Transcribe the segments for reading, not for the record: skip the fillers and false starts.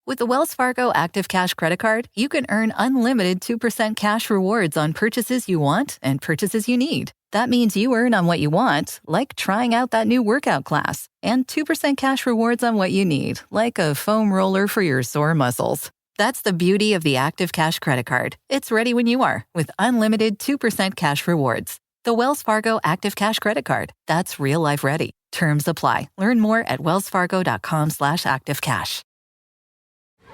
With the Wells Fargo Active Cash Credit Card, you can earn unlimited 2% cash rewards on purchases you want and purchases you need. That means you earn on what you want, like trying out that new workout class, and 2% cash rewards on what you need, like a foam roller for your sore muscles. That's the beauty of the Active Cash Credit Card. It's ready when you are, with unlimited 2% cash rewards. The Wells Fargo Active Cash Credit Card. That's real life ready. Terms apply. Learn more at wellsfargo.com/activecash.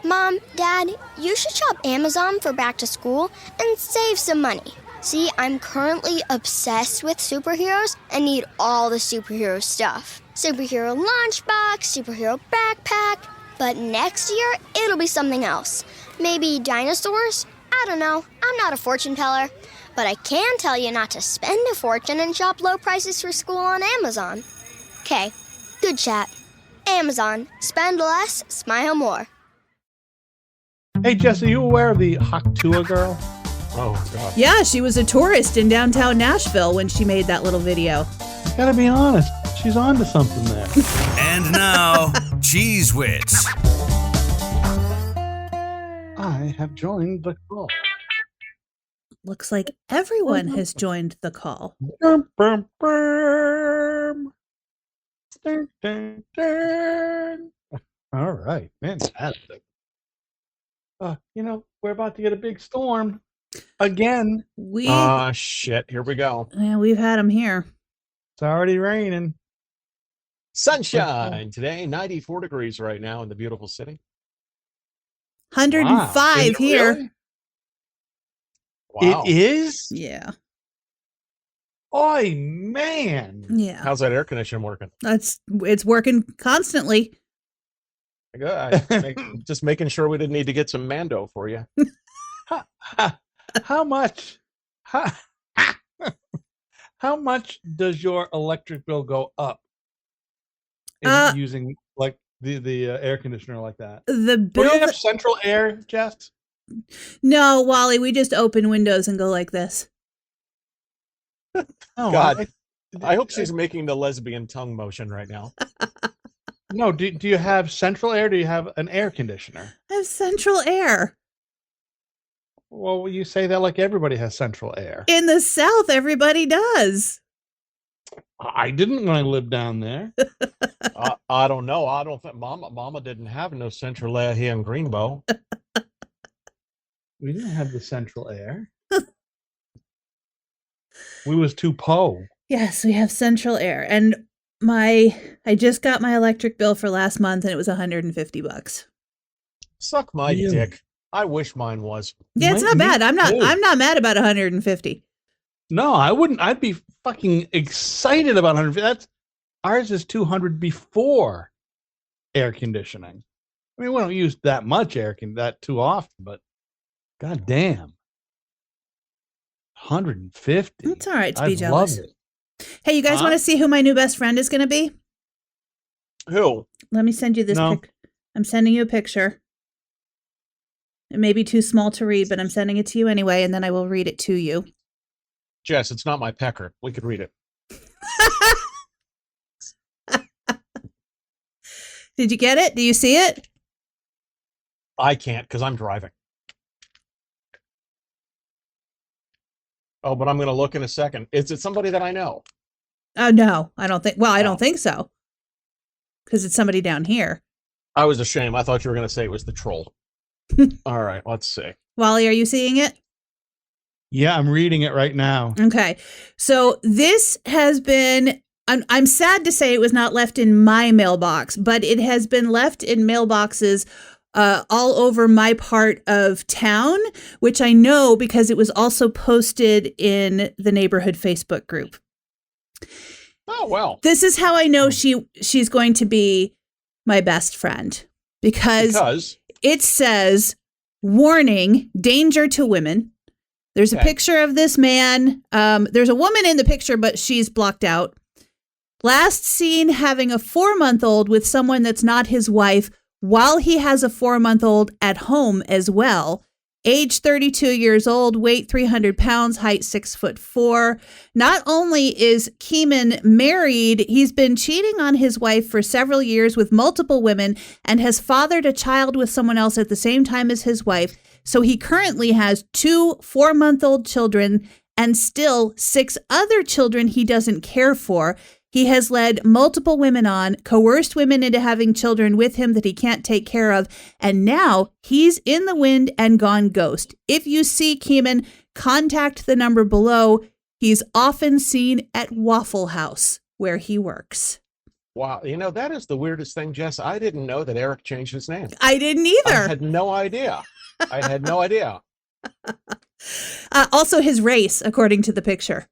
Mom, Dad, you should shop Amazon for back to school and save some money. See, I'm currently obsessed with superheroes and need all the superhero stuff. Superhero lunchbox, superhero backpack. But next year, it'll be something else. Maybe dinosaurs? I don't know. I'm not a fortune teller. But I can tell you not to spend a fortune and shop low prices for school on Amazon. Okay, good chat. Amazon. Spend less, smile more. Hey, Jess, are you aware of the Tuah girl? Oh, God. Yeah, she was a tourist in downtown Nashville when she made that little video. I gotta be honest, she's onto something there. And now, Cheese Wits. I have joined the call. Looks like everyone has joined the call. Brum, brum, brum. Dun, dun, dun. All right, fantastic. We're about to get a big storm again. Shit. Here we go. Yeah, we've had them here. It's already raining. Sunshine today, 94 degrees right now in the beautiful city. 105 here. Really? Wow. It is? Yeah. Oy, man. Yeah. How's that air conditioner working? It's working constantly. Good. Just making sure we didn't need to get some Mando for you. How much? How much does your electric bill go up using like the air conditioner like that? The Do bill. you have central air, Jess? No, Wally, we just open windows and go like this. Oh, God, I hope she's making the lesbian tongue motion right now. No, do you have central air? Or do you have an air conditioner? I have central air. Well, you say that like everybody has central air. In the South, everybody does. I didn't when I lived down there. I don't know. I don't think Mama didn't have no central air here in Greenbow. We didn't have the central air. We was too po. Yes, we have central air. And I just got my electric bill for last month and it was $150. Suck my dick. I wish mine was. Yeah, it's not bad. I'm not mad about 150. No, I wouldn't. I'd be fucking excited about 150. Ours is 200 before air conditioning. I mean, we don't use that much that too often, but god damn. 150. It's all right to be jealous. Love it. Hey, you guys want to see who my new best friend is going to be? Who? Let me send you this pic. I'm sending you a picture. It may be too small to read, but I'm sending it to you anyway, and then I will read it to you. Jess, it's not my pecker. We could read it. Did you get it? Do you see it? I can't because I'm driving. Oh, but I'm going to look in a second. Is it somebody that I know? Oh, no, I don't think. Well, I don't think so. Because it's somebody down here. I was ashamed. I thought you were going to say it was the troll. All right, let's see. Wally, are you seeing it? Yeah, I'm reading it right now. Okay. So this has been, I'm sad to say it was not left in my mailbox, but it has been left in mailboxes all over my part of town, which I know because it was also posted in the neighborhood Facebook group. Oh, well. This is how I know she's going to be my best friend because it says, warning, danger to women. There's a picture of this man. There's a woman in the picture, but she's blocked out. Last seen having a 4-month-old with someone that's not his wife while he has a 4-month-old at home as well. Age 32 years old, weight 300 pounds, height 6'4". Not only is Keeman married, he's been cheating on his wife for several years with multiple women and has fathered a child with someone else at the same time as his wife. So he currently has 2 4-month-old children and still 6 other children he doesn't care for. He has led multiple women on, coerced women into having children with him that he can't take care of, and now he's in the wind and gone ghost. If you see Keeman, contact the number below. He's often seen at Waffle House, where he works. Wow. That is the weirdest thing, Jess. I didn't know that Eric changed his name. I didn't either. I had no idea. Also his race, according to the picture.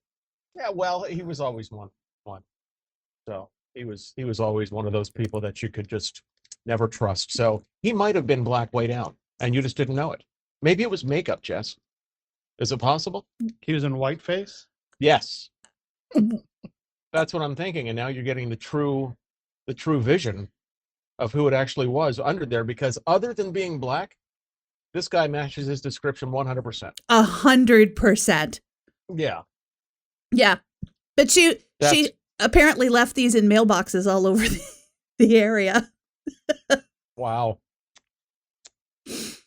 Yeah, well, he was always one. So he was always one of those people that you could just never trust. So he might have been black way down, and you just didn't know it. Maybe it was makeup, Jess. Is it possible? He was in whiteface? Yes. That's what I'm thinking. And now you're getting the true vision of who it actually was under there, because other than being black, this guy matches his description 100%. 100%. Yeah. Yeah. But she apparently left these in mailboxes all over the area. Wow.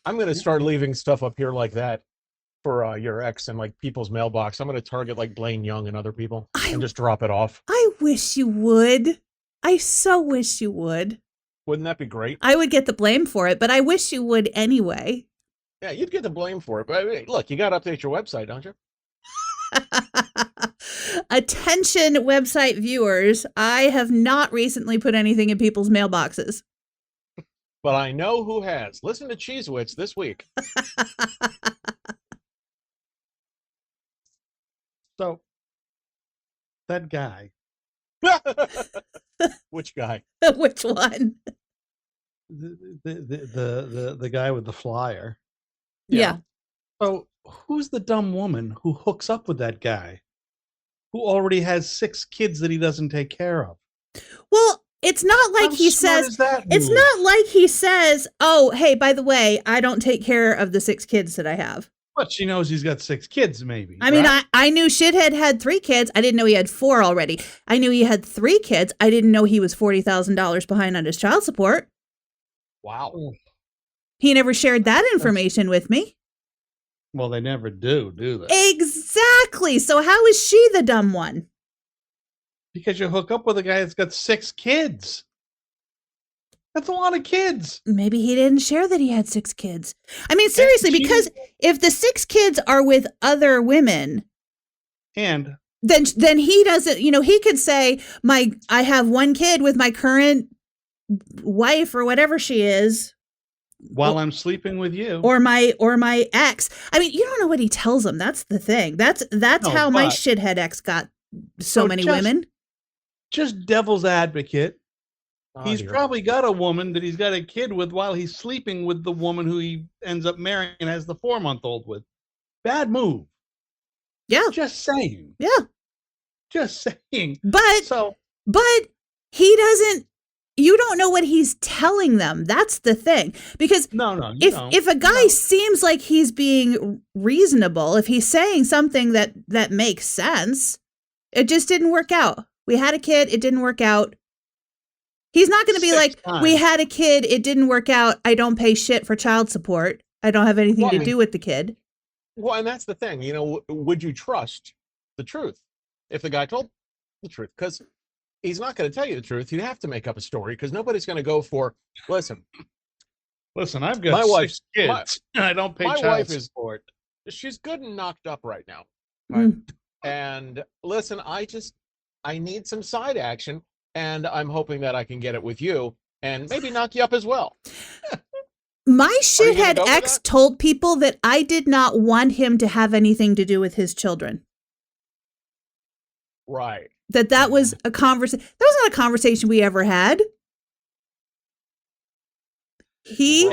I'm going to start leaving stuff up here like that for your ex and like people's mailbox. I'm going to target like Blaine Young and other people and just drop it off. I wish you would. I so wish you would. Wouldn't that be great? I would get the blame for it, but I wish you would anyway. Yeah, you'd get the blame for it. But I mean, look, you got to update your website, don't you? Attention website viewers, I have not recently put anything in people's mailboxes. But I know who has. Listen to Cheesewits this week. So, that guy. Which guy? Which one? The guy with the flyer. Yeah. So, who's the dumb woman who hooks up with that guy who already has 6 kids that he doesn't take care of? Well, it's not like he says, it's not like he says, oh, hey, by the way, I don't take care of the 6 kids that I have. But she knows he's got 6 kids, maybe. I mean, I knew Shithead had 3 kids. I didn't know he had 4 already. I knew he had 3 kids. I didn't know he was $40,000 behind on his child support. Wow. He never shared that information with me. Well, they never do they? Exactly. So how is she the dumb one? Because you hook up with a guy that's got 6 kids. That's a lot of kids. Maybe he didn't share that he had 6 kids. I mean, seriously, because if the 6 kids are with other women, and then he doesn't, he could say, I have 1 kid with my current wife or whatever she is. While I'm sleeping with you. Or my ex. I mean, you don't know what he tells them. That's the thing. That's how my shithead ex got so many women. Just devil's advocate. He's dear. Probably got a woman that he's got a kid with while he's sleeping with the woman who he ends up marrying and has the 4-month-old with. Bad move. Yeah. Just saying. Yeah. Just saying. But he doesn't. You don't know what he's telling them. That's the thing. Because if a guy seems like he's being reasonable, if he's saying something that makes sense, it just didn't work out. We had a kid, it didn't work out. He's not going to be like, we had a kid, it didn't work out. I don't pay shit for child support. I don't have anything to do with the kid. Well, and that's the thing. Would you trust the truth if the guy told the truth? Because he's not going to tell you the truth. You have to make up a story because nobody's going to go for, listen, I've got 6 kids and I don't pay child support. She's good and knocked up right now. And listen, I need some side action and I'm hoping that I can get it with you and maybe knock you up as well. My shithead ex told people that I did not want him to have anything to do with his children. Right. That was a conversation. That was not a conversation we ever had. He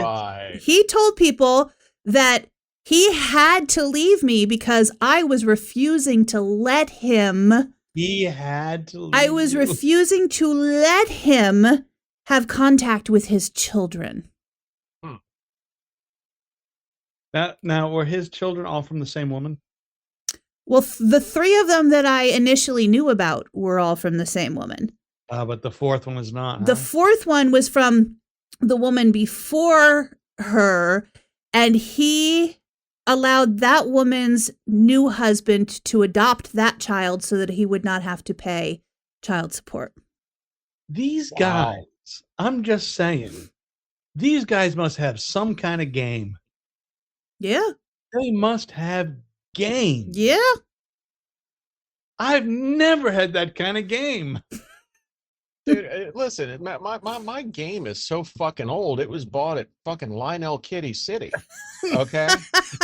told people that he had to leave me because I was refusing to let him. He had to leave I was refusing to let him have contact with his children. Now, were his children all from the same woman? Well, the 3 of them that I initially knew about were all from the same woman. But the 4th one was not. The 4th one was from the woman before her, and he allowed that woman's new husband to adopt that child so that he would not have to pay child support. These guys, I'm just saying, these guys must have some kind of game. Yeah. They must have game. Yeah. I've never had that kind of game. Dude, listen, my game is so fucking old. It was bought at fucking Lionel Kitty City. Okay?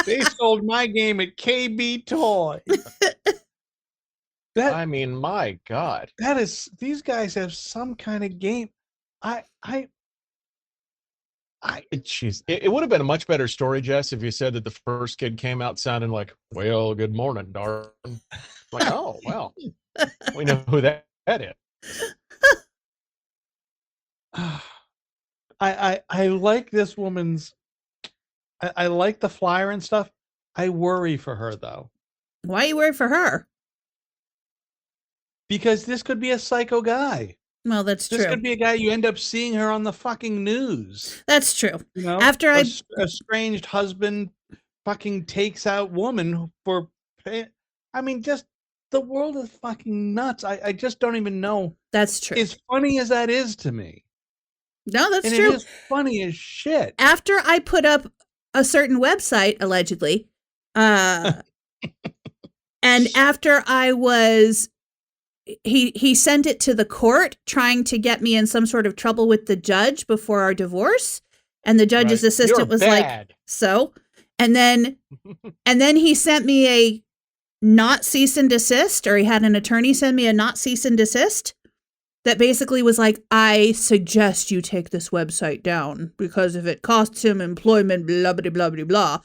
They sold my game at KB Toy. I mean, my God. These guys have some kind of game. Jeez. It would have been a much better story, Jess, if you said that the first kid came out sounding like, well, good morning, darling. Like, oh, well, we know who that is. I like this woman's. I like the flyer and stuff. I worry for her though. Why are you worried for her? Because this could be a psycho guy. Well, that's true. This could be a guy you end up seeing her on the fucking news. That's true. You know, after a estranged husband fucking takes out woman for pay. I mean, just the world is fucking nuts. I just don't even know. That's true. As funny as that is to me. No, that's and true. It is funny as shit. After I put up a certain website, allegedly, and after I was, he sent it to the court trying to get me in some sort of trouble with the judge before our divorce. And the judge's assistant was like, so, and then he sent me a not cease and desist, or he had an attorney send me a not cease and desist that basically was like, I suggest you take this website down because if it costs him employment, blah, blah, blah, blah, blah.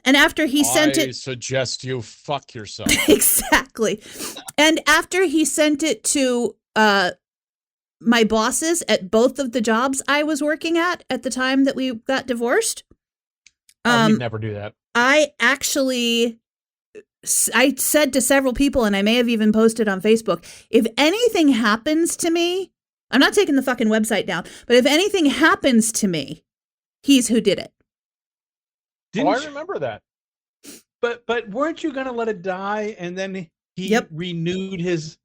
And after he sent it. I suggest you fuck yourself. Exactly. And after he sent it to my bosses at both of the jobs I was working at the time that we got divorced. He'd never do that. I said to several people, and I may have even posted on Facebook, if anything happens to me, I'm not taking the fucking website down, but if anything happens to me, he's who did it. I remember that. But weren't you going to let it die, and then he renewed his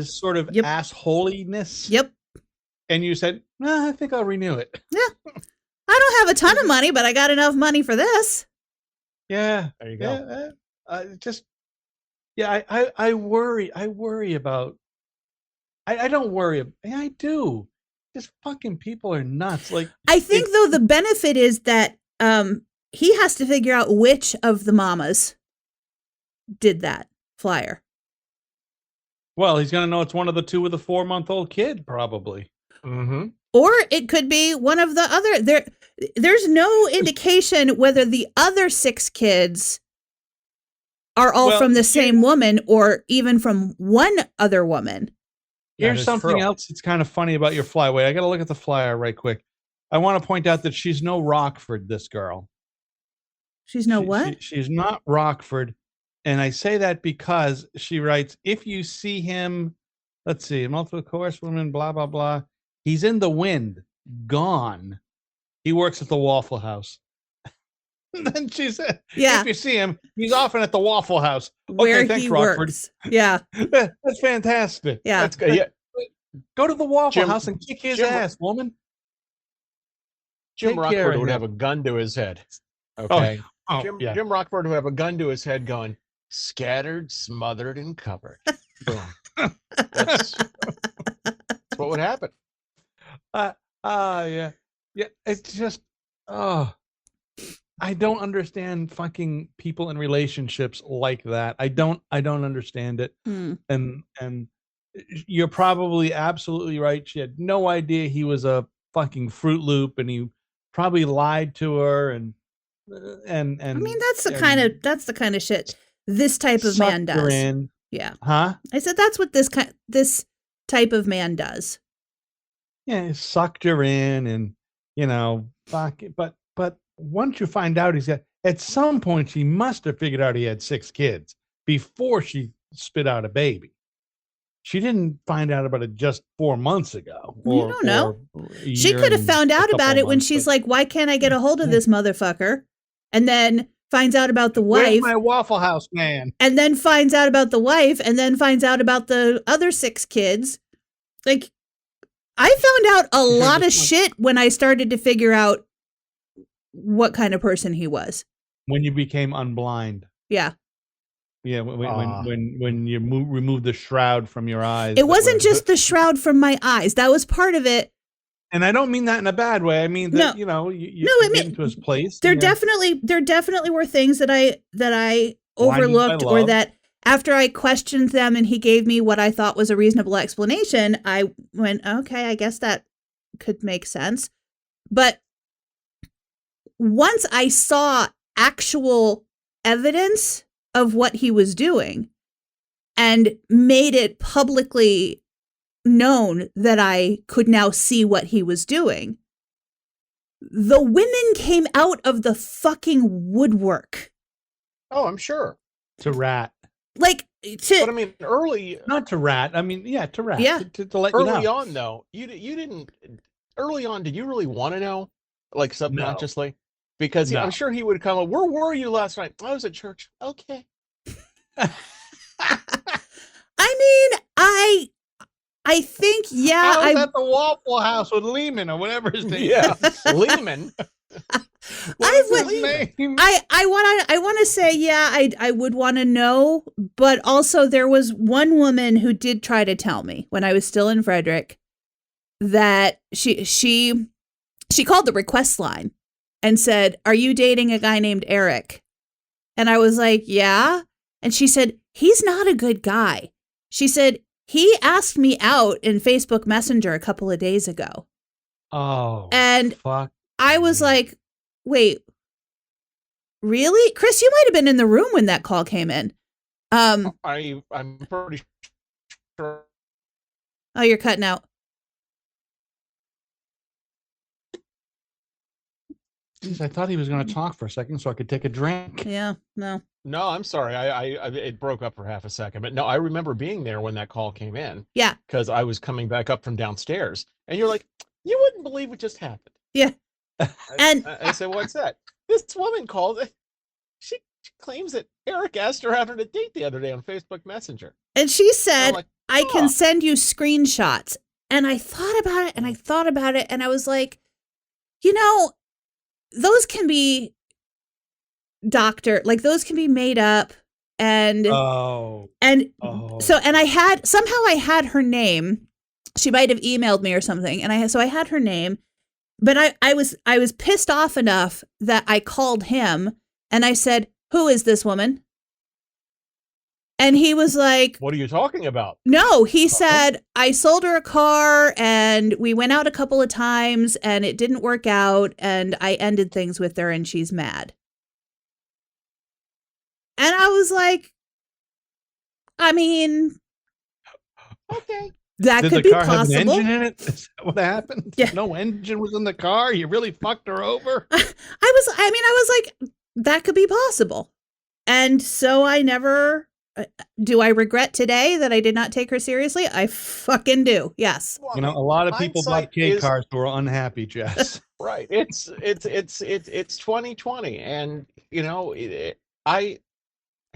sort of assholiness? Yep. And you said, I think I'll renew it. Yeah. I don't have a ton of money, but I got enough money for this. Yeah. There you go. I worry about. I don't worry. I do. Just fucking people are nuts. Like, I think though the benefit is that he has to figure out which of the mamas did that flyer. Well, he's gonna know it's one of the 2 with a 4-month-old kid, probably. Mm-hmm. Or it could be one of the other. There's no indication whether the other 6 kids are all from the same woman or even from one other woman. Here's something else that's kind of funny about your flyway. I got to look at the flyer right quick. I want to point out that she's no Rockford, this girl. She's no what? She's not Rockford. And I say that because she writes, if you see him, let's see, multiple course woman, blah, blah, blah. He's in the wind, gone. He works at the Waffle House. And then she said, if you see him, he's often at the Waffle House. Where okay, thanks, he Rockford. works. Yeah. That's fantastic. Yeah. That's good. Yeah. Go to the Waffle House and kick his ass, woman. Jim Rockford would have a gun to his head. Okay. Jim Rockford would have a gun to his head going, scattered, smothered, and covered. Boom. That's what would happen. Yeah. It's just, I don't understand fucking people in relationships like that. I don't understand it. And you're probably absolutely right. She had no idea he was a fucking Fruit Loop, and he probably lied to her. And I mean, that's the kind of shit this type of man does. Yeah. Huh? I said that's what this type of man does. Yeah, he sucked her in, and fuck it. But once you find out at some point she must have figured out he had 6 kids before she spit out a baby. She didn't find out about it just 4 months ago. You don't know. She could have found out about it when she's like, why can't I get a hold of this motherfucker? And then finds out about the wife. Where's my Waffle House man? And then finds out about the wife, and then finds out about the other 6 kids. Like, I found out a lot of shit when I started to figure out what kind of person he was. When you became unblind. Yeah. Yeah, when you removed the shroud from your eyes. It wasn't just the shroud from my eyes. That was part of it. And I don't mean that in a bad way. I mean that, you get into his place. There definitely were things that I overlooked, or that after I questioned them and he gave me what I thought was a reasonable explanation, I went, okay, I guess that could make sense. But once I saw actual evidence of what he was doing and made it publicly known that I could now see what he was doing, the women came out of the fucking woodwork. Oh, I'm sure. To rat. But I mean, early. Not to rat. I mean, yeah, to rat. Yeah. To let you know. Early on, though, you didn't. Early on, did you really want to know, like subconsciously? No. Because I'm sure he would come up. Where were you last night? I was at church. Okay. I mean, I think, yeah. I was at the Waffle House with Lehman or whatever his name is. Yeah, Lehman. I want to say, yeah, I would want to know, but also there was one woman who did try to tell me when I was still in Frederick that she called the request line and said, "Are you dating a guy named Eric?" And I was like, "Yeah." And she said, "He's not a good guy." She said, "He asked me out in Facebook Messenger a couple of days ago." Oh, and fuck. I was like, wait, really? Chris, you might have been in the room when that call came in. I'm pretty sure. Oh, you're cutting out. Jeez, I thought he was going to talk for a second so I could take a drink. Yeah, no. No, I'm sorry. I it broke up for half a second, but no, I remember being there when that call came in. Yeah. Because I was coming back up from downstairs, and you're like, you wouldn't believe what just happened. Yeah. And I said, what's that? This woman called. She claims that Eric asked her out on a date the other day on Facebook Messenger. And she said, like, I can send you screenshots. And I thought about it and I thought about it. And I was like, those can be those can be made up. And so I had her name. She might have emailed me or something. And I had her name. But I was pissed off enough that I called him and I said, "Who is this woman?" And he was like, "What are you talking about?" No, he said, "I sold her a car and we went out a couple of times and it didn't work out and I ended things with her and she's mad." And I was like, I mean, okay. That Did could the be car possible. have an engine in it? Is that what happened? Yeah. No engine was in the car? You really fucked her over? I was like, that could be possible. And so I never, do I regret today that I did not take her seriously? I fucking do. Yes. A lot of people bought K cars who were unhappy, Jess. Right. It's 2020. And,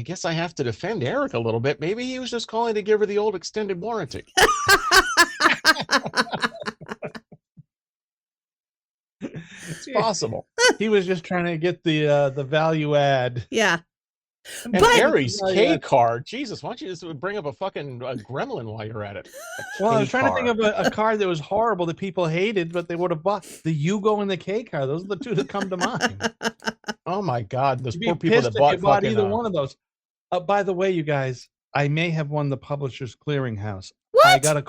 I guess I have to defend Eric a little bit. Maybe he was just calling to give her the old extended warranty. It's possible. He was just trying to get the value add. Yeah. And Harry's K car. Jesus, why don't you just bring up a fucking gremlin while you're at it? Well, I was trying to think of a car that was horrible that people hated, but they would have bought the Yugo and the K car. Those are the two that come to mind. Oh my God, those You'd poor be people that pissed if bought you either one of those. By the way, you guys, I may have won the Publishers Clearinghouse. What? I got a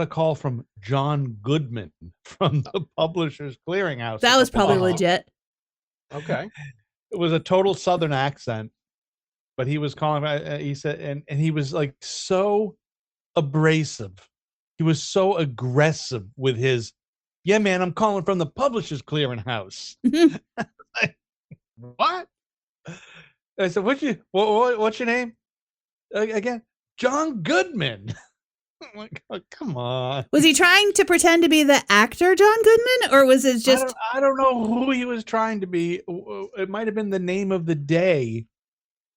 call from John Goodman from the Publishers Clearinghouse. That was probably legit. Okay. It was a total Southern accent, but he was calling. He said, and he was like so abrasive. He was so aggressive with his, "Yeah, man, I'm calling from the Publishers Clearinghouse." what? I said, what's your name? Again, John Goodman. I'm like, oh, come on. Was he trying to pretend to be the actor John Goodman, or was it just? I don't know who he was trying to be. It might have been the name of the day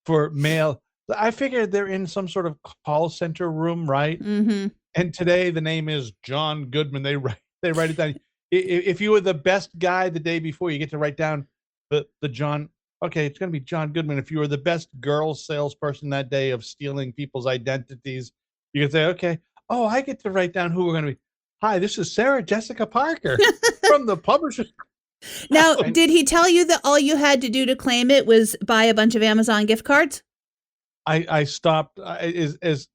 for male. I figured they're in some sort of call center room, right? Mm-hmm. And today the name is John Goodman. They write it down. If you were the best guy the day before, you get to write down the John. Okay, it's going to be John Goodman. If you were the best girl salesperson that day of stealing people's identities, you can say, okay, oh, I get to write down who we're going to be. Hi, this is Sarah Jessica Parker from the publisher. Now, did he tell you that all you had to do to claim it was buy a bunch of Amazon gift cards? I stopped. I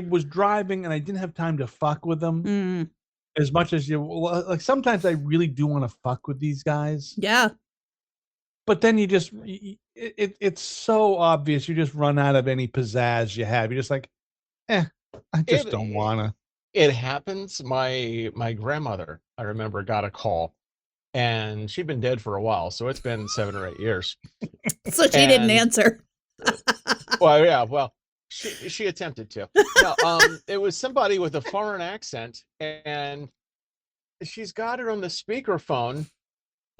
was driving and I didn't have time to fuck with them as much as like. Sometimes I really do want to fuck with these guys. Yeah. But then you just, it's so obvious. You just run out of any pizzazz you have. You're just like, I just don't want to. It happens. My grandmother, I remember, got a call, and she'd been dead for a while, so it's been 7 or 8 years. So she didn't answer. Well, yeah, well, she attempted to. No, it was somebody with a foreign accent, and she's got it on the speakerphone,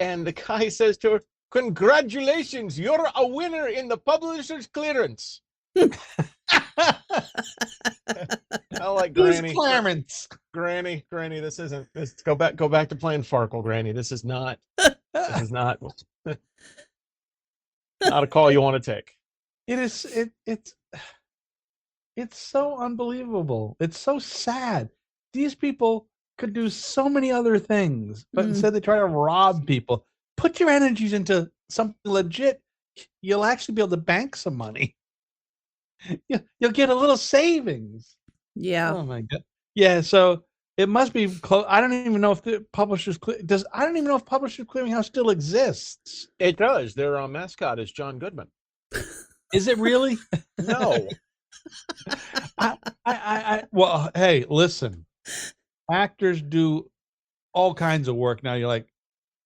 and the guy says to her, "Congratulations, you're a winner in the publisher's clearance." I like Granny. Clarence? Granny, this isn't. Go back to playing Farkle, Granny. This is not not a call you want to take. It is. It's so unbelievable. It's so sad. These people could do so many other things, but instead they try to rob people. Put your energies into something legit. You'll actually be able to bank some money. You'll get a little savings. Yeah. Oh my God. Yeah. So it must be close. I don't even know if the Publishers I don't even know if Publishers Clearinghouse still exists. It does. Their mascot is John Goodman. Is it really? No. Well, hey, listen. Actors do all kinds of work now. You're like,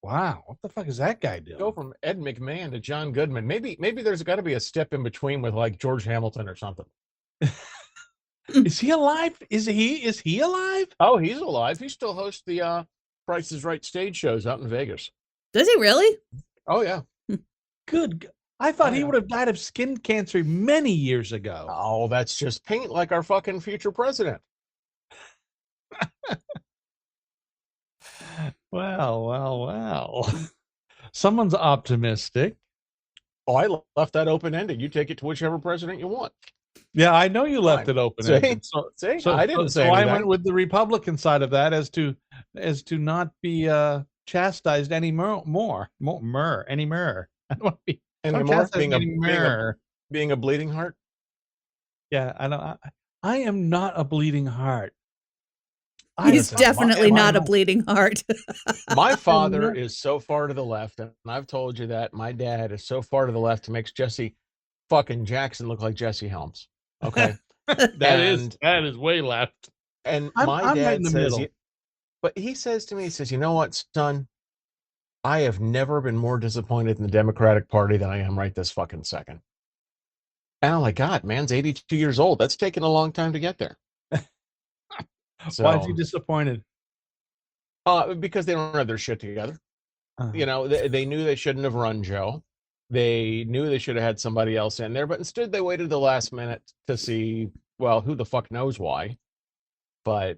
wow, what the fuck is that guy doing? Go from Ed McMahon to John Goodman. Maybe there's got to be a step in between with like George Hamilton or something. Is he alive? Is he alive? Oh, he's alive. He still hosts the Price is Right stage shows out in Vegas. Does he really? Oh yeah. Good. I thought he would have died of skin cancer many years ago. Oh, that's just paint like our fucking future president. Well. Someone's optimistic. Oh, I left that open-ended. You take it to whichever president you want. Yeah, I know you left it open-ended. So I didn't say anything. I went with the Republican side of that as to not be chastised any more. I don't want to be anymore. Being a bleeding heart. Yeah, I know. I am not a bleeding heart. He's definitely not a bleeding heart. My father is so far to the left, and I've told you that. My dad is so far to the left, it makes Jesse fucking Jackson look like Jesse Helms. Okay, that is way left. And I'm my dad right in the says, middle. but he says to me, he says, "You know what, son? I have never been more disappointed in the Democratic Party than I am right this fucking second." And I'm like, God, man's 82 years old. That's taken a long time to get there. So, why is he disappointed? Because they don't have their shit together. You know, they knew they shouldn't have run Joe. They knew they should have had somebody else in there, but instead they waited the last minute to see, well, who the fuck knows why. But,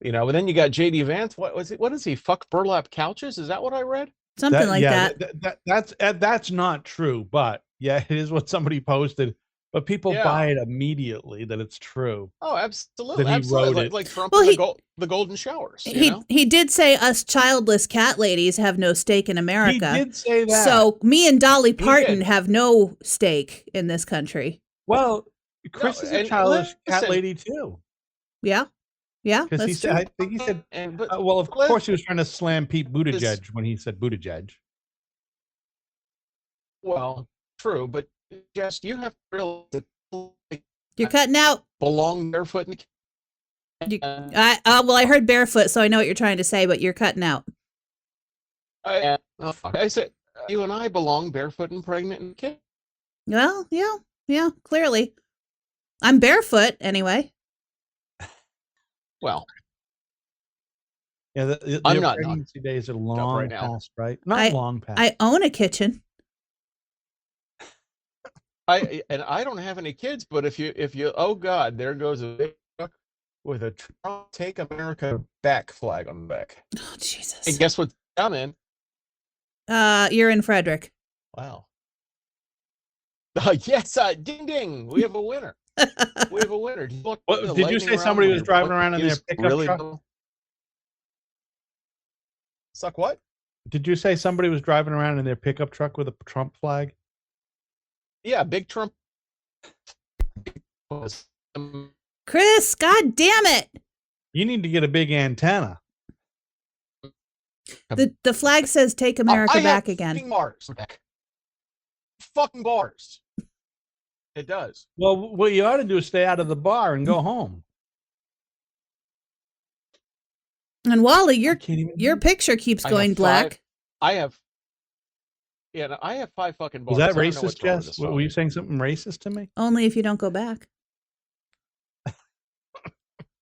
you know, and then you got J.D. Vance. What is he? Fuck burlap couches? Is that what I read? Something like that. That's not true, but yeah, it is what somebody posted. But people buy it immediately that it's true. Oh, absolutely. That he wrote it. Like Trump and the golden showers. He did say us childless cat ladies have no stake in America. He did say that. So me and Dolly Parton have no stake in this country. Well, Chris is a childless cat lady too. Yeah. Yeah. Because he said, I think he said, well, of course he was trying to slam Pete Buttigieg when he said Buttigieg. Well, true, but Jess, you have to realize that you're cutting out. Belong barefoot. Well, I heard barefoot, so I know what you're trying to say, but you're cutting out. I said, you and I belong barefoot and pregnant and kid. Well, yeah, clearly. I'm barefoot anyway. Well, yeah, I'm not pregnancy days are long right now. past, right? Not long past. I own a kitchen. I don't have any kids, but if you oh God, there goes a big truck with a Trump Take America Back flag on the back. Oh, Jesus. And guess what I'm in? You're in Frederick. Wow. Yes, ding ding. We have a winner. We have a winner. Did you say somebody was driving around in their pickup truck? Suck what? Did you say somebody was driving around in their pickup truck with a Trump flag? Yeah, big Trump. Chris, God damn it. You need to get a big antenna. The flag says "Take America Back" again. Fucking bars. It does. Well, what you ought to do is stay out of the bar and go home. And Wally, your picture keeps going black. I have 5 fucking bars. Was that racist, Jess? Were you saying something racist to me? Only if you don't go back.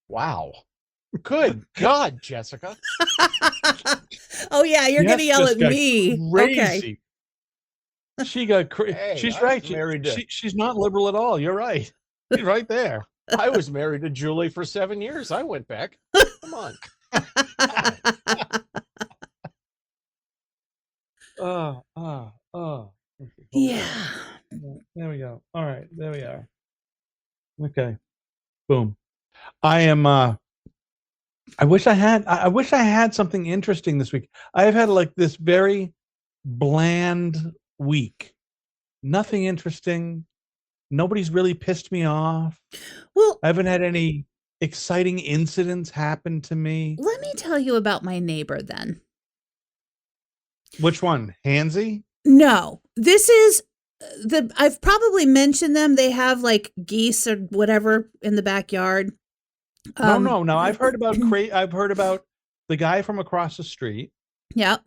Wow. Good God, Jessica. Oh yeah, you're gonna yell at me. Crazy. Okay. She got crazy. Hey, she's right. She's not liberal at all. You're right. She's right there. I was married to Julie for 7 years. I went back. Come on. Yeah. There we go. All right. There we are. Okay. Boom. I am. I wish I had something interesting this week. I have had like this very bland week. Nothing interesting. Nobody's really pissed me off. Well, I haven't had any exciting incidents happen to me. Let me tell you about my neighbor then. Which one? Hansy? No. This is I've probably mentioned them. They have like geese or whatever in the backyard. No. I've heard about the guy from across the street. Yeah.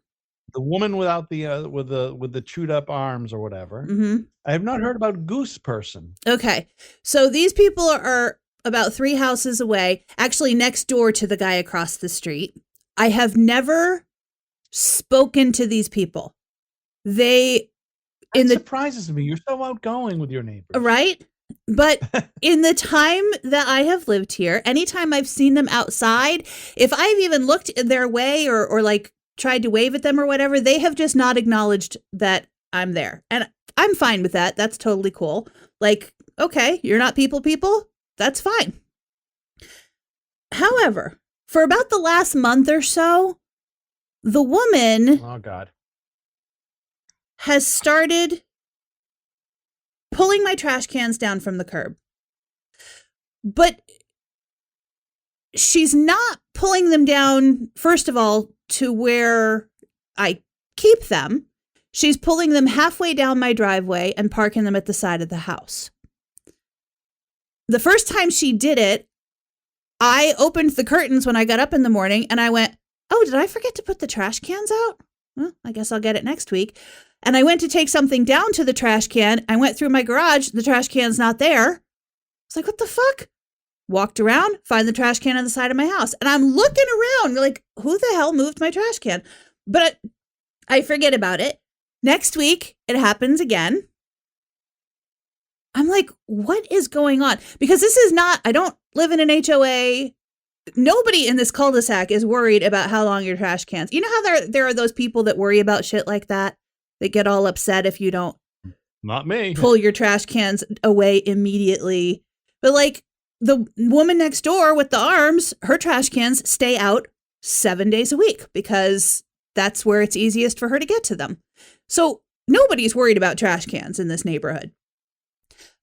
The woman without the with the chewed up arms or whatever. Mm-hmm. I have not heard about Goose Person. Okay, so these people are about 3 houses away, actually next door to the guy across the street. I have never spoken to these people. Surprises me. You're so outgoing with your neighbors, right? But in the time that I have lived here, anytime I've seen them outside, if I've even looked their way or like tried to wave at them or whatever, they have just not acknowledged that I'm there. And I'm fine with that. That's totally cool. Like, okay, you're not people. That's fine. However, for about the last month or so, the woman has started pulling my trash cans down from the curb. But she's not pulling them down, first of all, to where I keep them. She's pulling them halfway down my driveway and parking them at the side of the house. The first time she did it, I opened the curtains when I got up in the morning and I went, oh, did I forget to put the trash cans out? Well, I guess I'll get it next week. And I went to take something down to the trash can. I went through my garage. The trash can's not there. I was like, what the fuck? Walked around, find the trash can on the side of my house. And I'm looking around like, who the hell moved my trash can? But I forget about it. Next week, it happens again. I'm like, what is going on? Because this is not, I don't live in an HOA. Nobody in this cul-de-sac is worried about how long your trash cans. You know how there are those people that worry about shit like that? That get all upset if you don't not me pull your trash cans away immediately. But like the woman next door with the arms, her trash cans stay out 7 days a week because that's where it's easiest for her to get to them. So nobody's worried about trash cans in this neighborhood.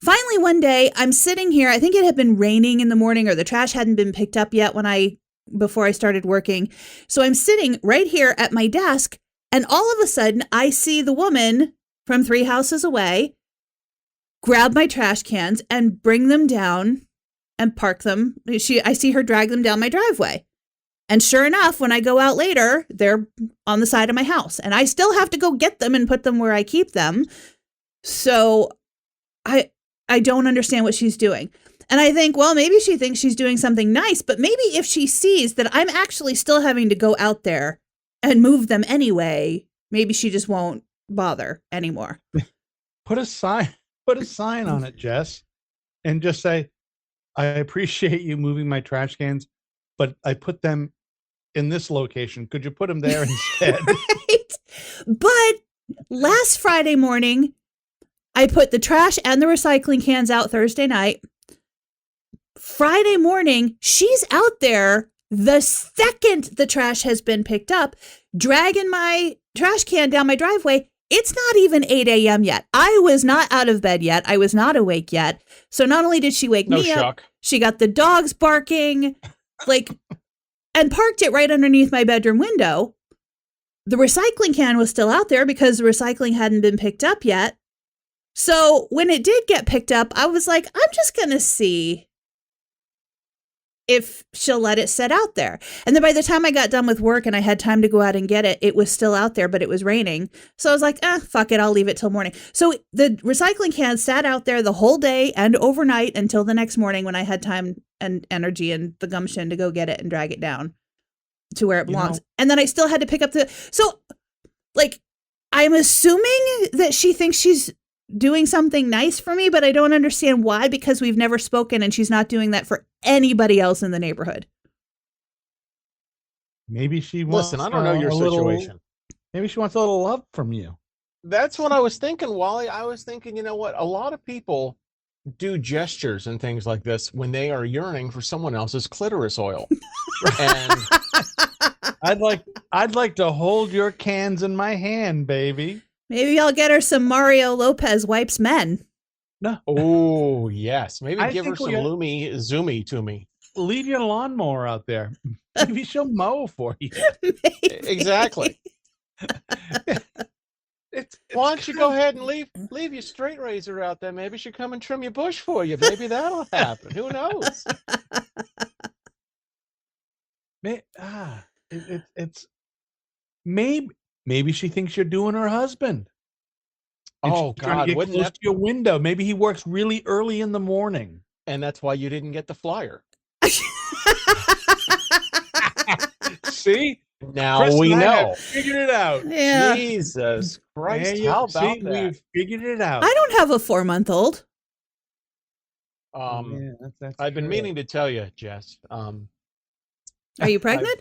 Finally, one day I'm sitting here. I think it had been raining in the morning or the trash hadn't been picked up yet before I started working. So I'm sitting right here at my desk. And all of a sudden, I see the woman from 3 houses away grab my trash cans and bring them down and park them. I see her drag them down my driveway. And sure enough, when I go out later, they're on the side of my house. And I still have to go get them and put them where I keep them. So I don't understand what she's doing. And I think, well, maybe she thinks she's doing something nice, but maybe if she sees that I'm actually still having to go out there and move them anyway, maybe she just won't bother anymore. Put a sign on it, Jess, and just say, I appreciate you moving my trash cans, but I put them in this location. Could you put them there instead? Right. But last Friday morning, I put the trash and the recycling cans out Thursday night. Friday morning, she's out there the second the trash has been picked up, dragging my trash can down my driveway. It's not even 8 a.m. yet. I was not out of bed yet. I was not awake yet. So not only did she wake me up, she got the dogs barking, and parked it right underneath my bedroom window. The recycling can was still out there because the recycling hadn't been picked up yet. So when it did get picked up, I was like, I'm just going to see if she'll let it sit out there. And then by the time I got done with work and I had time to go out and get it, it was still out there, but it was raining. So I was like, fuck it. I'll leave it till morning. So the recycling can sat out there the whole day and overnight until the next morning when I had time and energy and the gumption to go get it and drag it down to where it belongs. And then I still had to pick up so I'm assuming that she thinks she's doing something nice for me, but I don't understand why, because we've never spoken and she's not doing that for anybody else in the neighborhood. Maybe she wants. Listen, I don't know your situation. Maybe she wants a little love from you. That's what I was thinking, Wally. I was thinking, you know what? A lot of people do gestures and things like this when they are yearning for someone else's clitoris oil. And I'd like to hold your cans in my hand, baby. Maybe I'll get her some Mario Lopez wipes men. No. Oh, yes. Maybe give her some Lumi Zoomy to me. Leave your lawnmower out there. Maybe she'll mow for you. Maybe. Exactly. Why don't you go ahead and leave your straight razor out there? Maybe she'll come and trim your bush for you. Maybe that'll happen. Who knows? It's maybe she thinks you're doing her husband. Oh God! Wouldn't that to your window? Maybe he works really early in the morning, and that's why you didn't get the flyer. See, now Chris we know. Figured it out. Yeah. Jesus Christ! How about that? We figured it out. I don't have a 4-month-old. I've been meaning to tell you, Jess. Are you pregnant?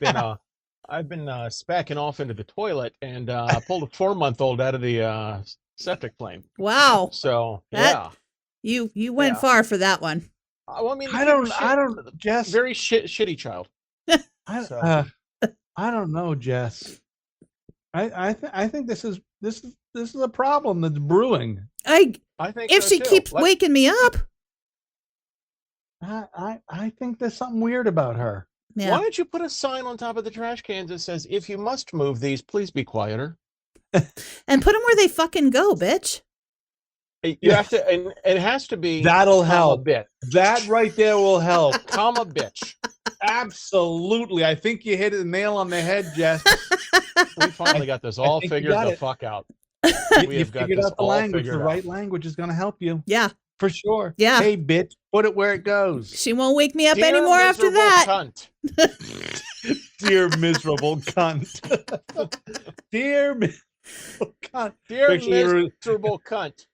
I've been spacking off into the toilet and pulled a 4-month-old out of the septic flame. Wow. So you went far for that one. Well, I mean, I don't, Jess. Very shitty child. I don't know, Jess. I think this is a problem that's brewing. I think if so she too. keeps waking me up. I think there's something weird about her. Yeah. Why don't you put a sign on top of the trash cans that says, "If you must move these, please be quieter." And put them where they fucking go, bitch. You have to, and it has to be. That'll help. A bit. That right there will help. Comma, bitch. Absolutely. I think you hit the nail on the head, Jess. We finally got this all figured the fuck out. We have got figured this out the all language. figured The out. right language is going to help you. Yeah. For sure. Yeah. Hey, bitch, put it where it goes. She won't wake me up Dear anymore after miserable that. Cunt. Dear miserable cunt. Dear miserable cunt. Dear Make sure miserable cunt.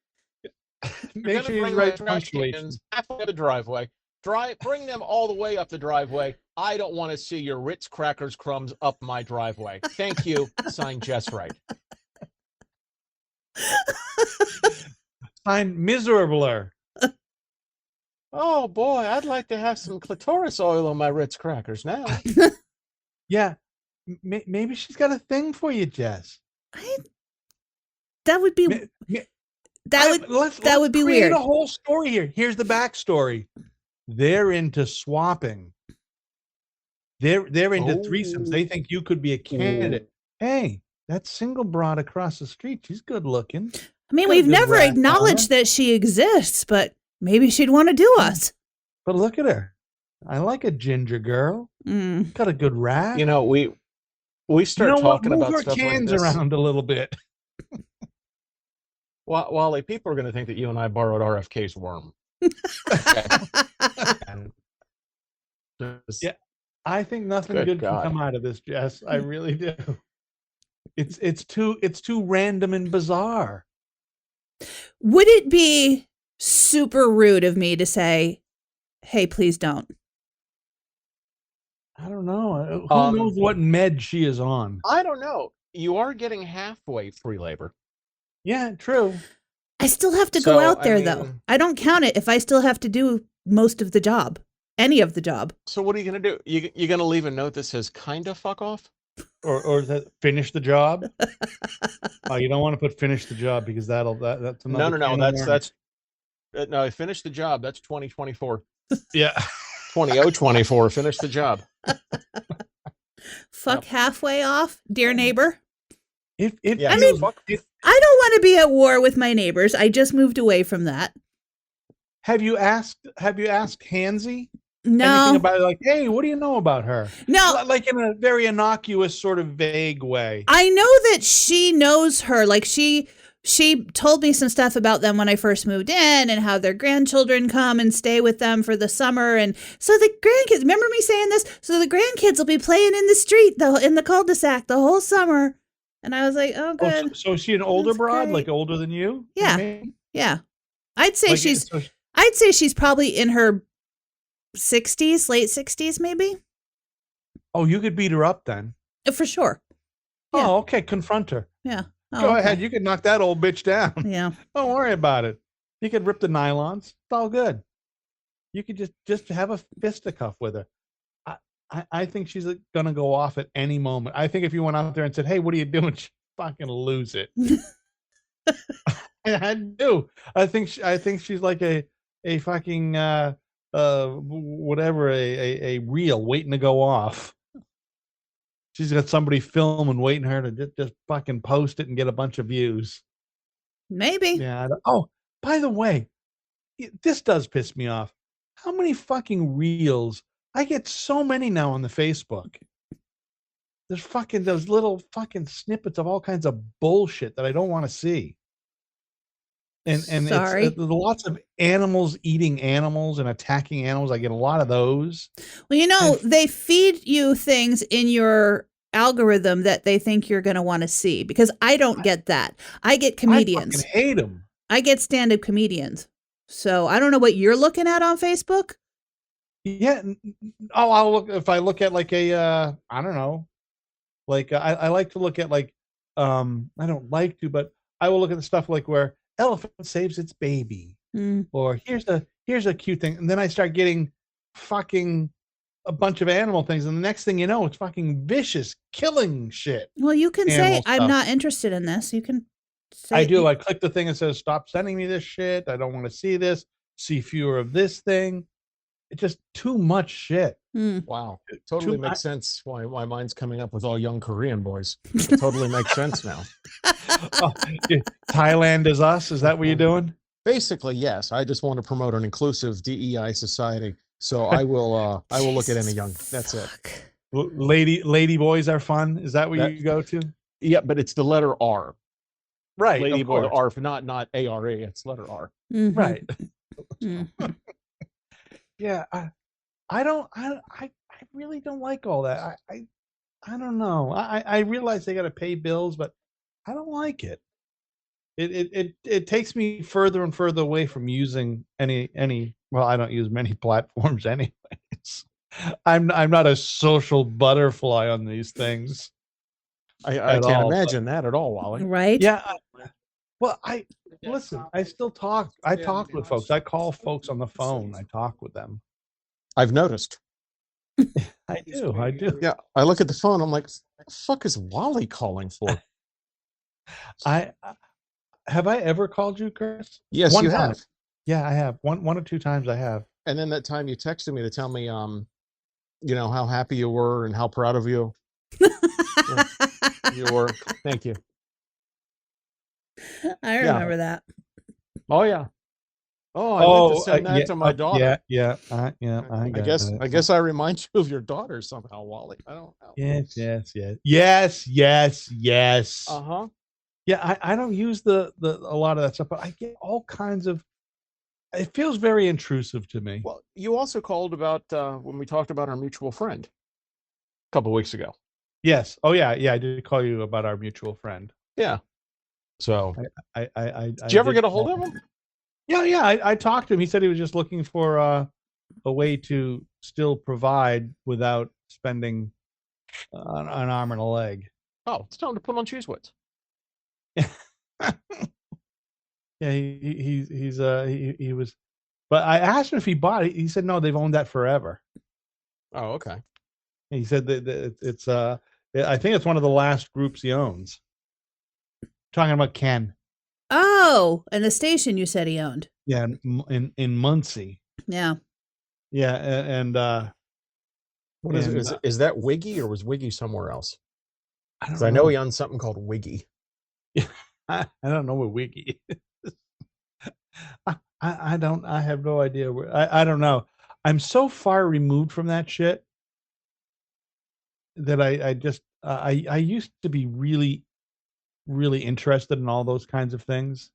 Make sure you bring write my trash punctuation. cans halfway up the driveway. Bring them all the way up the driveway. I don't want to see your Ritz crackers crumbs up my driveway. Thank you. Signed, Jess Wright. Signed, miserabler. Oh boy, I'd like to have some clitoris oil on my Ritz crackers now. Yeah, maybe she's got a thing for you, Jess. That would be that would be create weird. A whole story here. Here's the backstory. They're into swapping. They're into threesomes. They think you could be a candidate. Hey, that single broad across the street, she's good looking. I mean, we've never acknowledged that she exists, but maybe she'd want to do us. But look at her. I like a ginger girl. Mm. Got a good rack. You know, we start talking Move about her stuff like cans this. around a little bit. Wally, people are going to think that you and I borrowed RFK's worm. Okay. And Yeah, I think nothing good can come out of this, Jess. I really do. It's too random and bizarre. Would it be super rude of me to say, "Hey, please don't"? I don't know. Who knows what med she is on? I don't know. You are getting halfway free labor. Yeah, true. I still have to go out there, though. I don't count it if I still have to do most of the job, any of the job. So what are you going to do? You going to leave a note that says "kind of fuck off"? Or is that finish the job? Oh, you don't want to put finish the job because that's another. No, finish the job. That's 2024. Yeah. 2024. Finish the job. Fuck halfway off, dear neighbor. I don't want to be at war with my neighbors. I just moved away from that. Have you asked Hansy? No. Anything about it, like, hey, what do you know about her? No. Like in a very innocuous, sort of vague way. I know that she knows her. Like she told me some stuff about them when I first moved in and how their grandchildren come and stay with them for the summer. And so the grandkids, remember me saying this? So the grandkids will be playing in the street, in the cul-de-sac the whole summer. And I was like, oh, good. So is she an older broad, like older than you? Yeah. Maybe? Yeah. I'd say she's probably in her 60s, late 60s, maybe. Oh, you could beat her up then. For sure. Yeah. Oh, okay. Confront her. Yeah. Go ahead. You could knock that old bitch down. Yeah. Don't worry about it. You could rip the nylons. It's all good. You could just have a fisticuff with her. I think she's gonna go off at any moment. I think if you went out there and said, "Hey, what are you doing?" She'd fucking lose it. I do. I think she's like a fucking whatever, a reel waiting to go off. She's got somebody filming, waiting her to just fucking post it and get a bunch of views. Maybe. Yeah. Oh, by the way, this does piss me off. How many fucking reels? I get so many now on the Facebook. There's fucking those little fucking snippets of all kinds of bullshit that I don't want to see. And it's lots of animals eating animals and attacking animals. I get a lot of those. Well, they feed you things in your algorithm that they think you're going to want to see, because I don't get that. I get comedians. I fucking hate them. I get stand-up comedians. So I don't know what you're looking at on Facebook. Yeah. Oh, I'll look if I look at like a I don't know. Like I like to look at like I don't like to, but I will look at the stuff like where elephant saves its baby. Or here's a cute thing. And then I start getting fucking a bunch of animal things, and the next thing you know, it's fucking vicious killing shit. Well, you can say I'm not interested in this. You can say I do. I click the thing that says stop sending me this shit. I don't want to see this. See fewer of this thing. It's just too much shit. Wow. It totally makes sense why mine's coming up with all young Korean boys. It totally makes sense now. Thailand is us. Is that what you're doing? Basically, yes. I just want to promote an inclusive DEI society. So I will look at any young. That's it. Lady boys are fun. Is that what you go to? Yeah, but it's the letter R. Right. Lady boy R, not ARE. It's letter R. Mm-hmm. Right. Yeah, I really don't like all that. I don't know. I realize they got to pay bills, but I don't like it. It takes me further and further away from using any. Well, I don't use many platforms anyways. I'm not a social butterfly on these things. I can't imagine that at all, Wally. Right? Yeah. Well, listen. I still talk. I talk with folks. I call folks on the phone. I talk with them. I've noticed. I do. Yeah, I look at the phone. I'm like, what the fuck is Wally calling for? Have I ever called you, Chris? Yes, you have. Yeah, I have. One or two times I have. And then that time you texted me to tell me, how happy you were and how proud of you. You were. Thank you. I remember that. Oh yeah. Oh, I meant to send that yeah, to my daughter. Yeah. I got it. I guess I remind you of your daughter somehow, Wally. I don't know. Yes. Uh-huh. Yeah, I don't use the a lot of that stuff, but I get all kinds of. It feels very intrusive to me. Well, you also called about when we talked about our mutual friend a couple of weeks ago. Yes. Oh yeah. I did call you about our mutual friend. Yeah. So, I did you ever get a hold of him? Yeah. I talked to him. He said he was just looking for a way to still provide without spending an arm and a leg. Oh, it's time to put on Cheese Whiz. Yeah, he was, but I asked him if he bought it. He said no, they've owned that forever. Oh, okay. He said that it's I think it's one of the last groups he owns. Talking about Ken. Oh, and the station you said he owned. Yeah, in Muncie. Yeah. Yeah, and what is it? Is that Wiggy or was Wiggy somewhere else? I know he owns something called Wiggy. Yeah, I don't know what Wiggy is. I have no idea where. I don't know. I'm so far removed from that shit that I used to be really, really interested in all those kinds of things.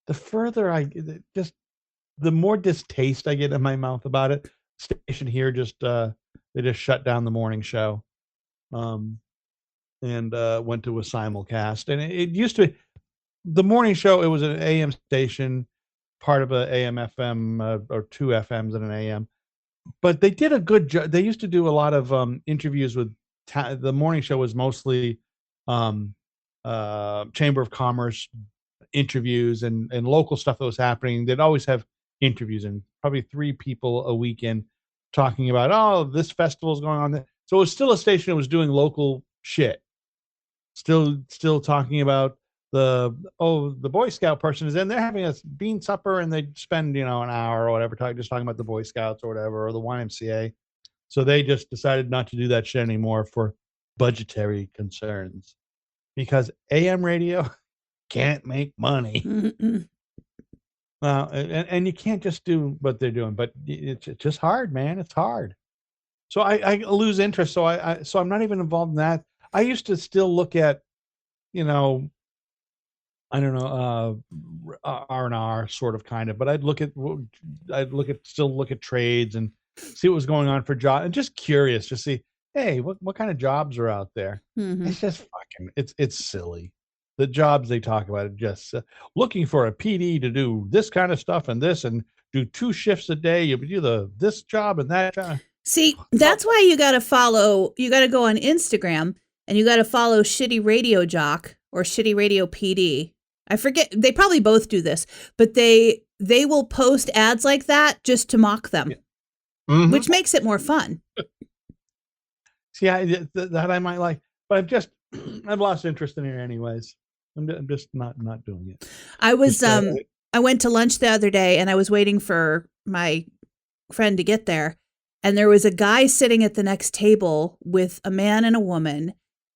The further the more distaste I get in my mouth about it. Station here they just shut down the morning show, and went to a simulcast. And it used to be the morning show. It was an AM station, part of a AM FM or two FMs and an AM. But they did a good job. They used to do a lot of interviews with the morning show was mostly Chamber of Commerce interviews and local stuff that was happening. They'd always have interviews and probably 3 people a weekend talking about, this festival is going on. So it was still a station that was doing local shit. Still talking about the Boy Scout person is in. They're having a bean supper and they spend, an hour or whatever just talking about the Boy Scouts or whatever, or the YMCA. So they just decided not to do that shit anymore for budgetary concerns because AM radio can't make money. And you can't just do what they're doing, but it's just hard, man. It's hard. So I lose interest. So I'm not even involved in that. I used to still look at, I don't know, R&R sort of kind of, but still look at trades and see what was going on for jobs and just curious to see, hey, what kind of jobs are out there? Mm-hmm. It's just it's silly. The jobs they talk about are just looking for a PD to do this kind of stuff and this and do 2 shifts a day. You do this job and that job. See, that's why you got to go on Instagram and you got to follow Shitty Radio Jock or Shitty Radio PD. I forget. They probably both do this, but they will post ads like that just to mock them, which makes it more fun. See, that I might like, but I've lost interest in it anyways. I'm just not doing it. I was I went to lunch the other day and I was waiting for my friend to get there, and there was a guy sitting at the next table with a man and a woman,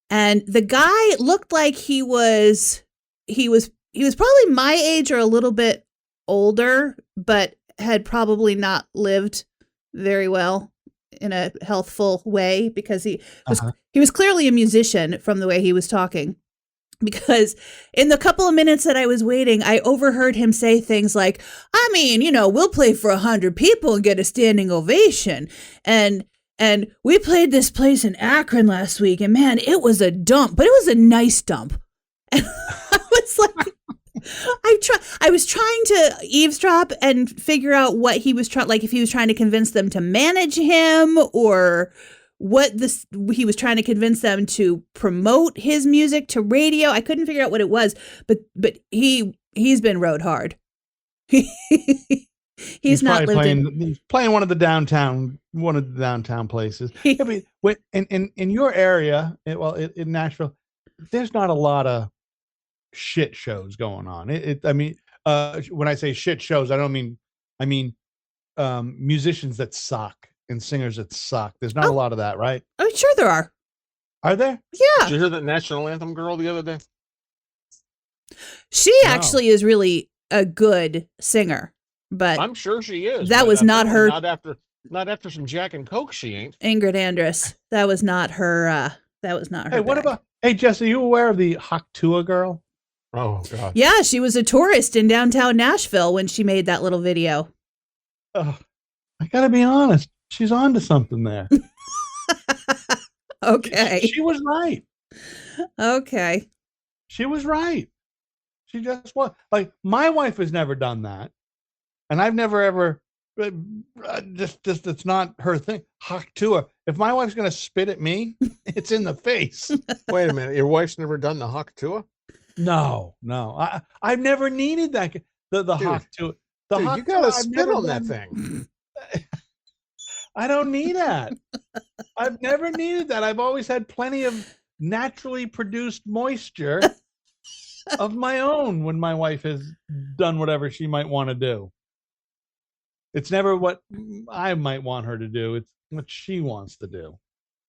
and the guy looked like he was probably my age or a little bit older, but had probably not lived very well in a healthful way because he was clearly a musician from the way he was talking. Because in the couple of minutes that I was waiting, I overheard him say things like, we'll play for 100 people and get a standing ovation. And we played this place in Akron last week, and man, it was a dump, but it was a nice dump. And I was like, I was trying to eavesdrop and figure out what he was trying, like if he was trying to convince them to manage him or he was trying to convince them to promote his music to radio. I couldn't figure out what it was, but he's been rode hard. He's not he's playing one of the downtown places. In your area, in Nashville, there's not a lot of shit shows going on. When I say shit shows, I mean musicians that suck and singers that suck. There's not a lot of that, right? Oh, sure there are. Are there? Yeah. Did you hear that national anthem girl the other day? She actually is really a good singer. but I'm sure she is. That was not her. Not after some Jack and Coke, she ain't. Ingrid Andress. That was not her. That was not her. Hey, what about? Hey, Jess, are you aware of the Tuah girl? Oh God. Yeah, she was a tourist in downtown Nashville when she made that little video. I gotta be honest. She's on to something there. Okay. She was right. Okay. She was right. She just was. Like, my wife has never done that. And I've never ever, just it's not her thing. Tuah. If my wife's going to spit at me, it's in the face. Wait a minute. Your wife's never done the Tuah? No. I've never needed that. The Tuah. Dude, you got to spit on that thing. I don't need that. I've never needed that. I've always had plenty of naturally produced moisture of my own when my wife has done whatever she might want to do. It's never what I might want her to do. It's what she wants to do.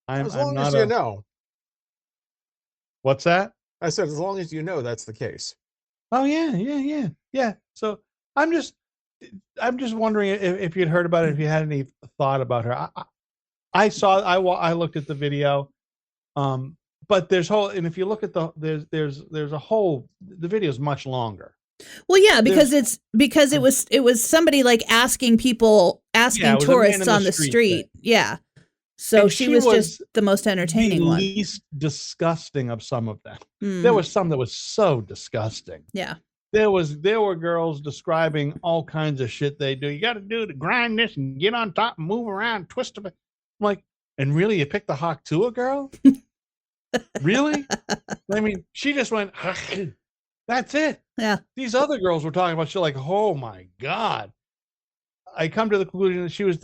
As long as you know. What's that? I said, as long as you know that's the case. Oh, yeah. So I'm just wondering if you'd heard about it, if you had any thought about her. I looked at the video, but and if you look at there's a whole, the video is much longer. Well, yeah, because it was somebody like asking tourists on the street. Yeah. So and she was just the most entertaining the one. Least disgusting of some of them. Mm. There was some that was so disgusting. Yeah. There were girls describing all kinds of shit they do. You got to do to grind this and get on top and move around, twist of it. I'm like, and really, you picked the Tuah girl? Really? I mean, she just went. That's it. Yeah. These other girls were talking about shit like, oh my God. I come to the conclusion that she was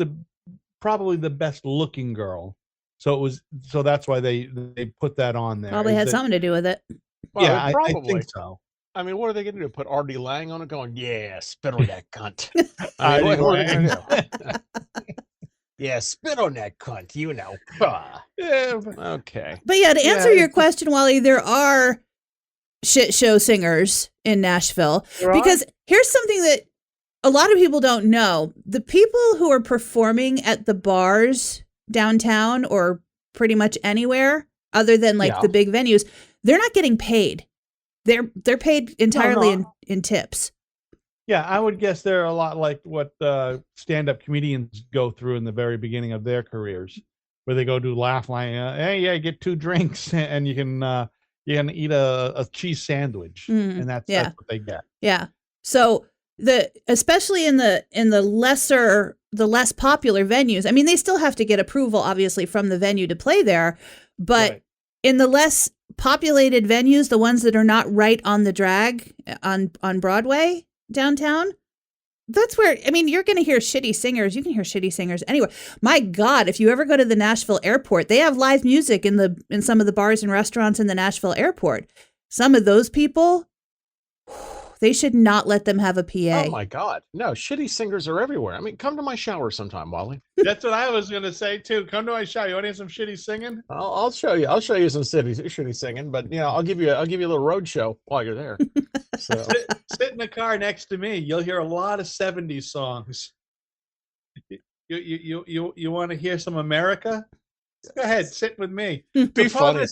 probably the best looking girl. So that's why they put that on there. Probably had something to do with it. Well, yeah, probably. I think so. I mean, what are they going to do? Put R.D. Lang on it going, yeah, spit on that cunt. I mean, what are they going to do? Yeah, spit on that cunt, you know. Yeah. Okay. But yeah, to answer your question, Wally, there are shit show singers in Nashville. Because here's something that a lot of people don't know. The people who are performing at the bars downtown or pretty much anywhere other than the big venues, they're not getting paid. They're paid entirely in tips. Yeah, I would guess they're a lot like what stand-up comedians go through in the very beginning of their careers, where they go do laugh line. Hey, get 2 drinks and you can eat a cheese sandwich, and that's what they get. Yeah. So especially in the less popular venues. I mean, they still have to get approval, obviously, from the venue to play there, but in the less populated venues, the ones that are not right on the drag on Broadway downtown, that's where, I mean, you're going to hear shitty singers. You can hear shitty singers anywhere. My God, if you ever go to the Nashville airport, they have live music in some of the bars and restaurants in the Nashville airport. Some of those people, they should not let them have a PA. Oh my God. No, shitty singers are everywhere. I mean, come to my shower sometime, Wally. That's what I was going to say too. Come to my shower. You want to hear some shitty singing? I'll show you. I'll show you some shitty singing, but I'll give you a little road show while you're there. So sit in the car next to me. You'll hear a lot of 70s songs. You want to hear some America? Go ahead, sit with me. Be funny.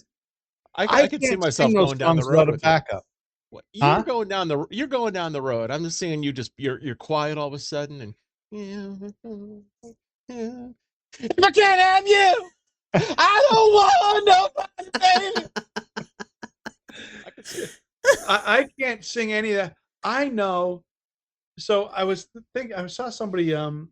I could see myself going down the road with backup. You're going down the road. I'm just seeing you you're quiet all of a sudden and if I can't have you, I don't want nobody, baby. I could see it. I can't sing any of that. I know. So I was thinking, I saw somebody, a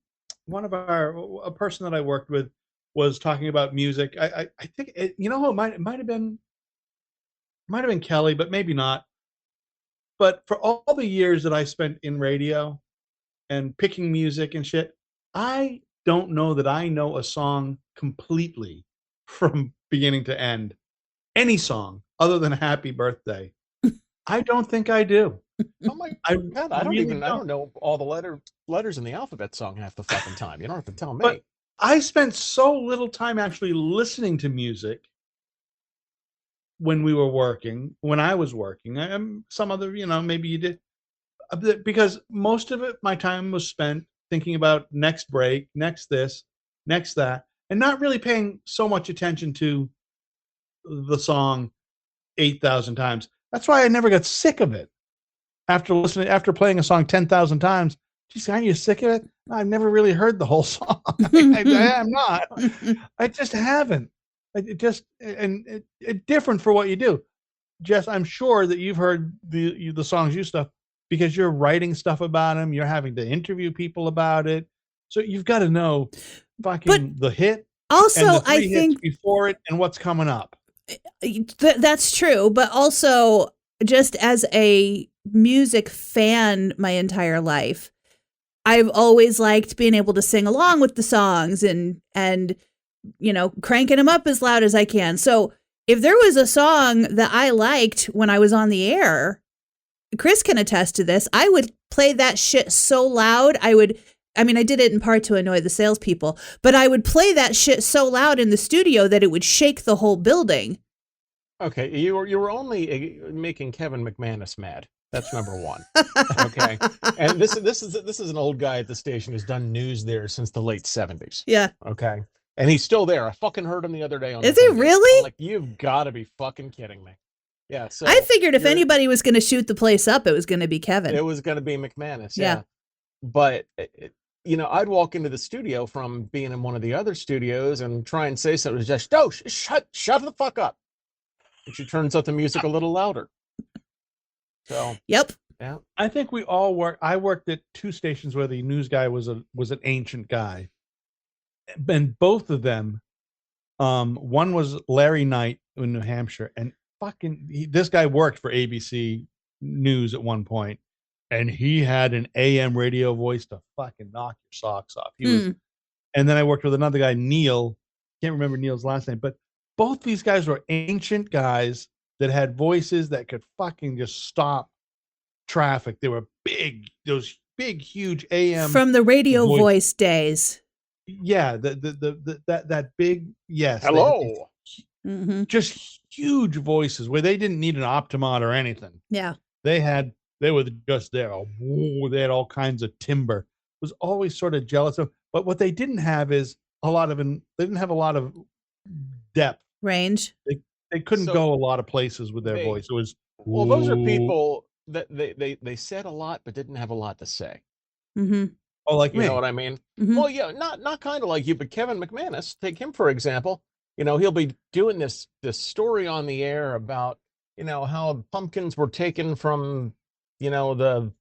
person that I worked with was talking about music. I think it might have been Kelly, but maybe not. But for all the years that I spent in radio and picking music and shit, I don't know that I know a song completely from beginning to end. Any song other than Happy Birthday. I don't think I do. Oh my God, I don't know all the letters in the alphabet song half the fucking time. You don't have to tell me. But I spent so little time actually listening to music when I was working. Some other, maybe you did. because most of it, my time was spent thinking about next break, next this, next that, and not really paying so much attention to the song 8,000 times. That's why I never got sick of it. After playing a song 10,000 times, geez, aren't you sick of it? I've never really heard the whole song. I am not. I just haven't. It's different for what you do. Jess, I'm sure that you've heard the songs you stuff because you're writing stuff about them. You're having to interview people about it. So you've got to know the hit. Also, and the three I hits think before it and what's coming up. That's true. But also, just as a music fan my entire life, I've always liked being able to sing along with the songs and cranking them up as loud as I can. So if there was a song that I liked when I was on the air, Chris can attest to this, I would play that shit so loud. I did it in part to annoy the salespeople, but I would play that shit so loud in the studio that it would shake the whole building. Okay, you were only making Kevin McManus mad. That's number one. Okay, and this is an old guy at the station who's done news there since the late 70s. Yeah. Okay, and he's still there. I fucking heard him the other day on. Is he really? I'm like, you've got to be fucking kidding me. Yeah. So I figured if anybody was going to shoot the place up, it was going to be Kevin. It was going to be McManus. Yeah. But I'd walk into the studio from being in one of the other studios and try and say something. Just shut the fuck up. And she turns up the music a little louder. So. Yep. Yeah. I think we all work. I worked at two stations where the news guy was an ancient guy, and both of them, one was Larry Knight in New Hampshire, and this guy worked for ABC News at one point, and he had an AM radio voice to fucking knock your socks off. He was, and then I worked with another guy, Neil. Can't remember Neil's last name, but both these guys were ancient guys that had voices that could fucking just stop traffic. They were big, those big, huge AM from the radio voice days. Yeah, that big, yes. Hello. Just huge voices where they didn't need an Optimot or anything. Yeah. They were just there. They had all kinds of timbre. Was always sort of jealous of, but what they didn't have is they didn't have a lot of depth. Range. They couldn't go a lot of places with their voice. It was those are people that they said a lot but didn't have a lot to say. Mm-hmm. Oh, like me. You know what I mean? Mm-hmm. Well, yeah, not kind of like you, but Kevin McManus, take him for example. He'll be doing this story on the air about how pumpkins were taken from the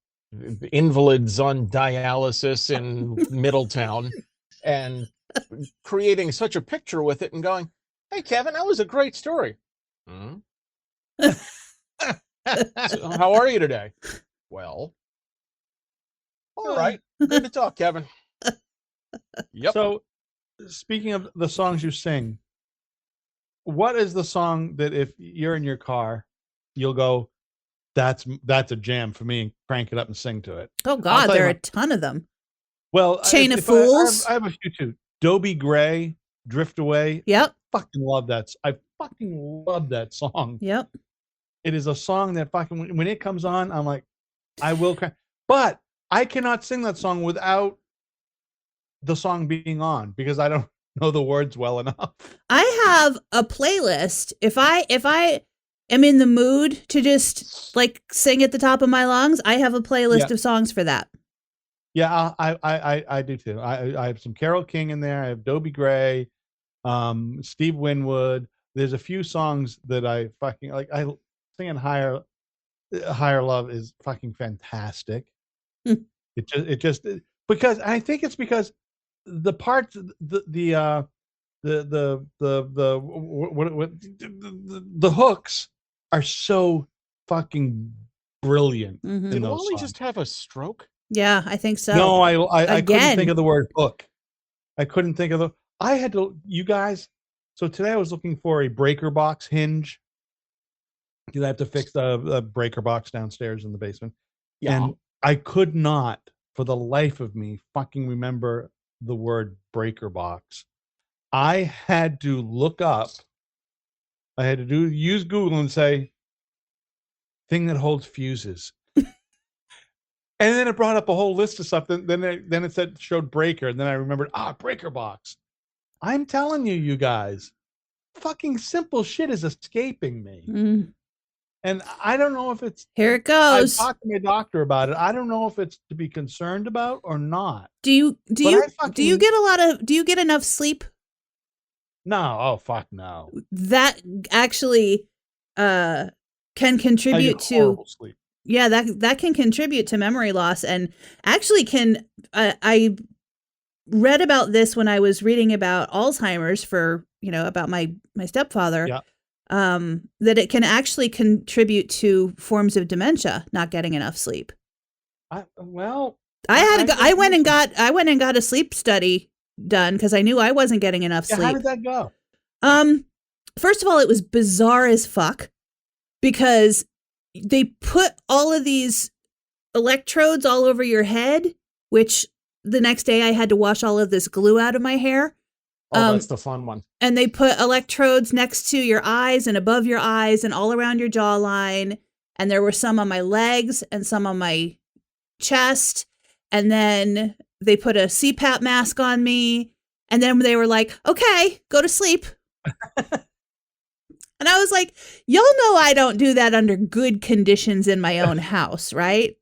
invalids on dialysis in Middletown, and creating such a picture with it and going, hey, Kevin, that was a great story. So how are you today? Well, all right. Good to talk, Kevin. Yep. So, speaking of the songs you sing, what is the song that if you're in your car, you'll go, that's a jam for me, and crank it up and sing to it? Oh, God, there are a ton of them. Well, Chain of Fools. I have a few too. Dobie Gray, Drift Away. Yep. Fucking love that. I fucking love that song. Yep. It is a song that fucking, when it comes on, I'm like, I will cry. But I cannot sing that song without the song being on because I don't know the words well enough. I have a playlist. If I am in the mood to just like sing at the top of my lungs, I have a playlist of songs for that. Yeah, I do too. I have some Carole King in there. I have Dobie Gray, Steve Winwood. There's a few songs that I fucking like. I singing Higher Love is fucking fantastic. It just because I think it's because the parts the hooks are so fucking brilliant. Mm-hmm. Did Wally just have a stroke? Yeah, I think so. No, I couldn't think of the word hook. I couldn't think of I had to, you guys. So today I was looking for a breaker box hinge. Because I have to fix the breaker box downstairs in the basement. Yeah. And I could not, for the life of me, fucking remember the word breaker box. I had to look up. I had to use Google and say, thing that holds fuses. And then it brought up a whole list of stuff. Then it said showed breaker, and then I remembered breaker box. I'm telling you guys, fucking simple shit is escaping me. And I don't know if it's here it goes. I talked to my doctor about it. I don't know if it's to be concerned about or not. Do you get enough sleep? No. Oh fuck no. That actually can contribute to sleep. Yeah, that can contribute to memory loss, and actually can I read about this when I was reading about Alzheimer's for, about my stepfather. Yeah. That it can actually contribute to forms of dementia, not getting enough sleep. I went and got a sleep study done because I knew I wasn't getting enough sleep. How did that go? First of all, it was bizarre as fuck because they put all of these electrodes all over your head, which the next day I had to wash all of this glue out of my hair. Oh, that's the fun one. And they put electrodes next to your eyes and above your eyes and all around your jawline. And there were some on my legs and some on my chest. And then they put a CPAP mask on me. And then they were like, okay, go to sleep. And I was like, y'all know I don't do that under good conditions in my own house, right?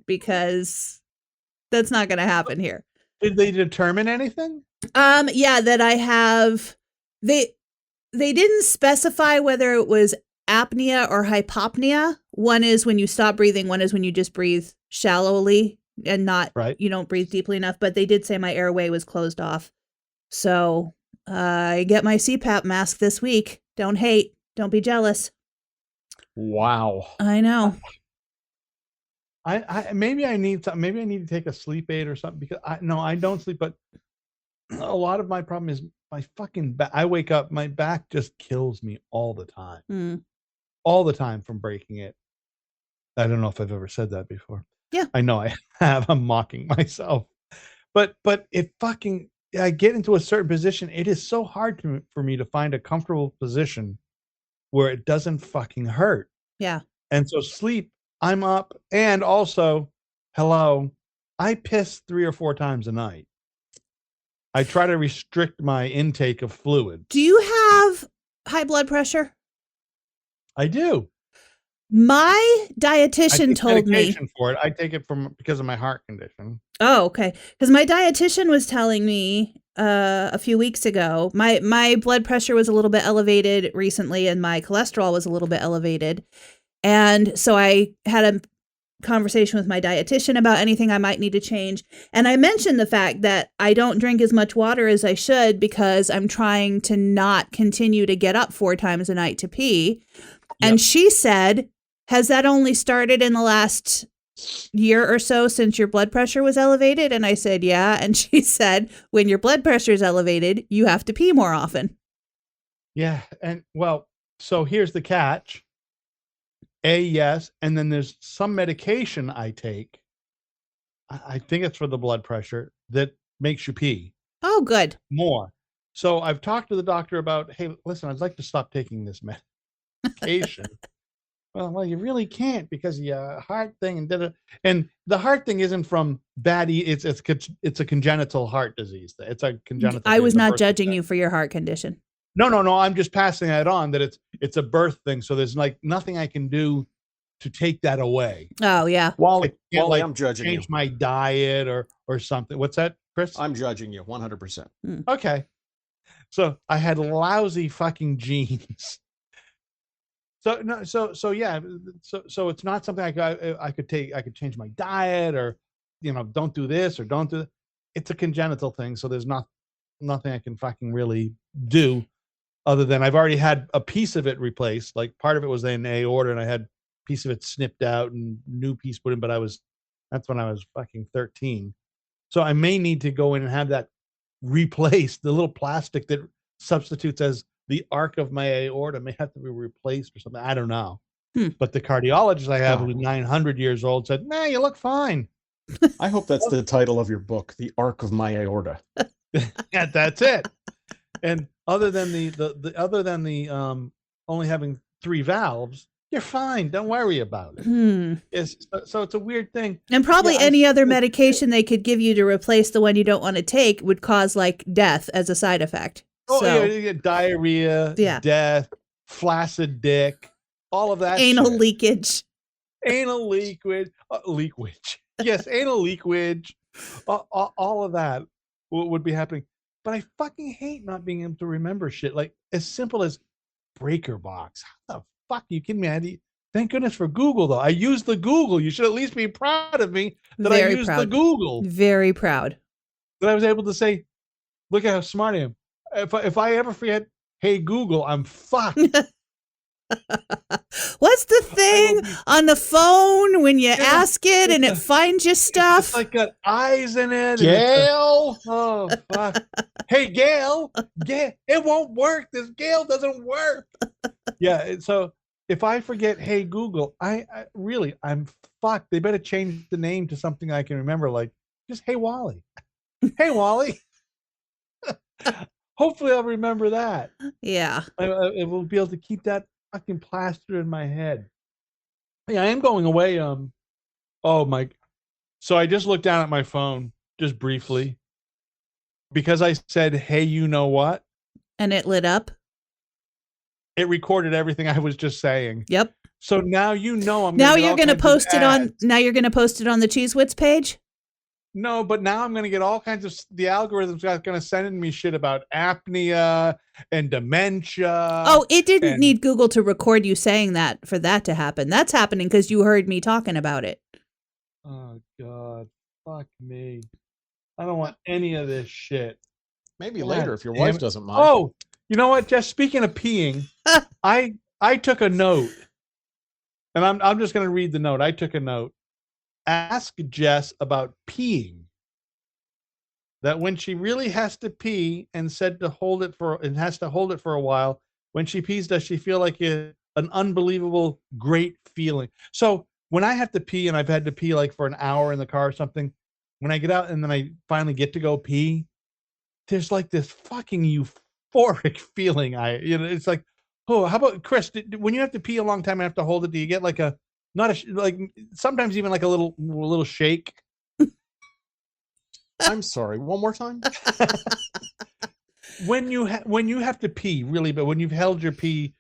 Because that's not going to happen here. Did they determine anything? Yeah, that I have, they didn't specify whether it was apnea or hypopnea. One is when you stop breathing. One is when you just breathe shallowly and you don't breathe deeply enough. But they did say my airway was closed off. So I get my CPAP mask this week. Don't hate. Don't be jealous. Wow. I know. Maybe I need something. Maybe I need to take a sleep aid or something because I don't sleep. But a lot of my problem is my fucking back. I wake up, my back just kills me all the time. All the time from breaking it. I don't know if I've ever said that before. Yeah. I know I have. I'm mocking myself. But it fucking, I get into a certain position. It is so hard for me to find a comfortable position where it doesn't fucking hurt. Yeah. And so sleep, I'm up. And also, I piss 3 or 4 times a night. I try to restrict my intake of fluid. Do you have high blood pressure? I do. My dietitian told me for it. I take it because of my heart condition. Oh, okay. Because my dietitian was telling me a few weeks ago, my blood pressure was a little bit elevated recently, and my cholesterol was a little bit elevated, and so I had a conversation with my dietitian about anything I might need to change. And I mentioned the fact that I don't drink as much water as I should because I'm trying to not continue to get up 4 times a night to pee. Yep. And she said, has that only started in the last year or so since your blood pressure was elevated? And I said, yeah. And she said, when your blood pressure is elevated, you have to pee more often. Yeah. And so here's the catch. Yes. And then there's some medication I take. I think it's for the blood pressure that makes you pee. Oh, good. More. So I've talked to the doctor about, hey, listen, I'd like to stop taking this medication. Well, you really can't because your heart thing and the heart thing isn't from bad. It's a congenital heart disease. It's a congenital. I was not judging you for your heart condition. No. I'm just passing that on that it's a birth thing. So there's like nothing I can do to take that away. Oh yeah. Wally, I'm judging you. Change my diet or something. What's that, Chris? I'm judging you 100%. Okay. So I had lousy fucking genes. So yeah. So it's not something I could take. I could change my diet or, don't do this or don't do that. It's a congenital thing. So there's nothing I can fucking really do other than I've already had a piece of it replaced. Like part of it was in aorta and I had a piece of it snipped out and new piece put in, but that's when I was fucking 13. So I may need to go in and have that replaced. The little plastic that substitutes as the arc of my aorta may have to be replaced or something. I don't know. But the cardiologist I have, who's 900 years old, said, "Nah, you look fine." I hope that's the title of your book, "The Arc of My Aorta." Yeah, that's it. And other than the only having 3 valves, you're fine. Don't worry about it. So it's a weird thing. And probably any other medication they could give you to replace the one you don't want to take would cause like death as a side effect. Oh, yeah, you get diarrhea, death, flaccid dick, all of that. Anal leakage. Anal leakage. Leakage. Yes, anal leakage. All of that would be happening. But I fucking hate not being able to remember shit. Like as simple as breaker box. How the fuck are you kidding me? Thank goodness for Google, though. I use the Google. You should at least be proud of me that I used the Google. Very proud. That I was able to say, look at how smart I am. If I ever forget, hey, Google, I'm fucked. What's the thing on the phone when you ask it and it finds you stuff? It's like got eyes in it. Gail. Oh, fuck. Hey, Gail. It won't work. This Gail doesn't work. Yeah. So if I forget, hey, Google, I'm fucked. They better change the name to something I can remember, like just hey, Wally. Hey, Wally. Hopefully I'll remember that. Yeah. I will be able to keep that fucking plastered in my head. Yeah, I am going away. Oh my. So I just looked down at my phone just briefly because I said, hey, you know what? And it lit up. It recorded everything I was just saying. Yep. So now you know I'm now you're going to post it on. Now you're going to post it on the Cheese Wits page. No, but now I'm going to get all kinds of the algorithms are going to send me shit about apnea and dementia. Oh, it didn't need Google to record you saying that for that to happen. That's happening because you heard me talking about it. Oh God, fuck me! I don't want any of this shit. Maybe later if your wife doesn't mind. Oh, you know what? Just speaking of peeing, I took a note, and I'm just going to read the note. I took a note. Ask Jess about peeing. That when she really has to pee and said to hold it for and has to hold it for a while, when she pees, does she feel like an unbelievable great feeling? So when I have to pee and I've had to pee like for an hour in the car or something, when I get out and then I finally get to go pee, there's like this fucking euphoric feeling. It's like, oh, how about Chris? When you have to pee a long time and have to hold it, do you get like a like sometimes even like a little shake? I'm sorry. One more time. When you have to pee really, but when you've held your pee,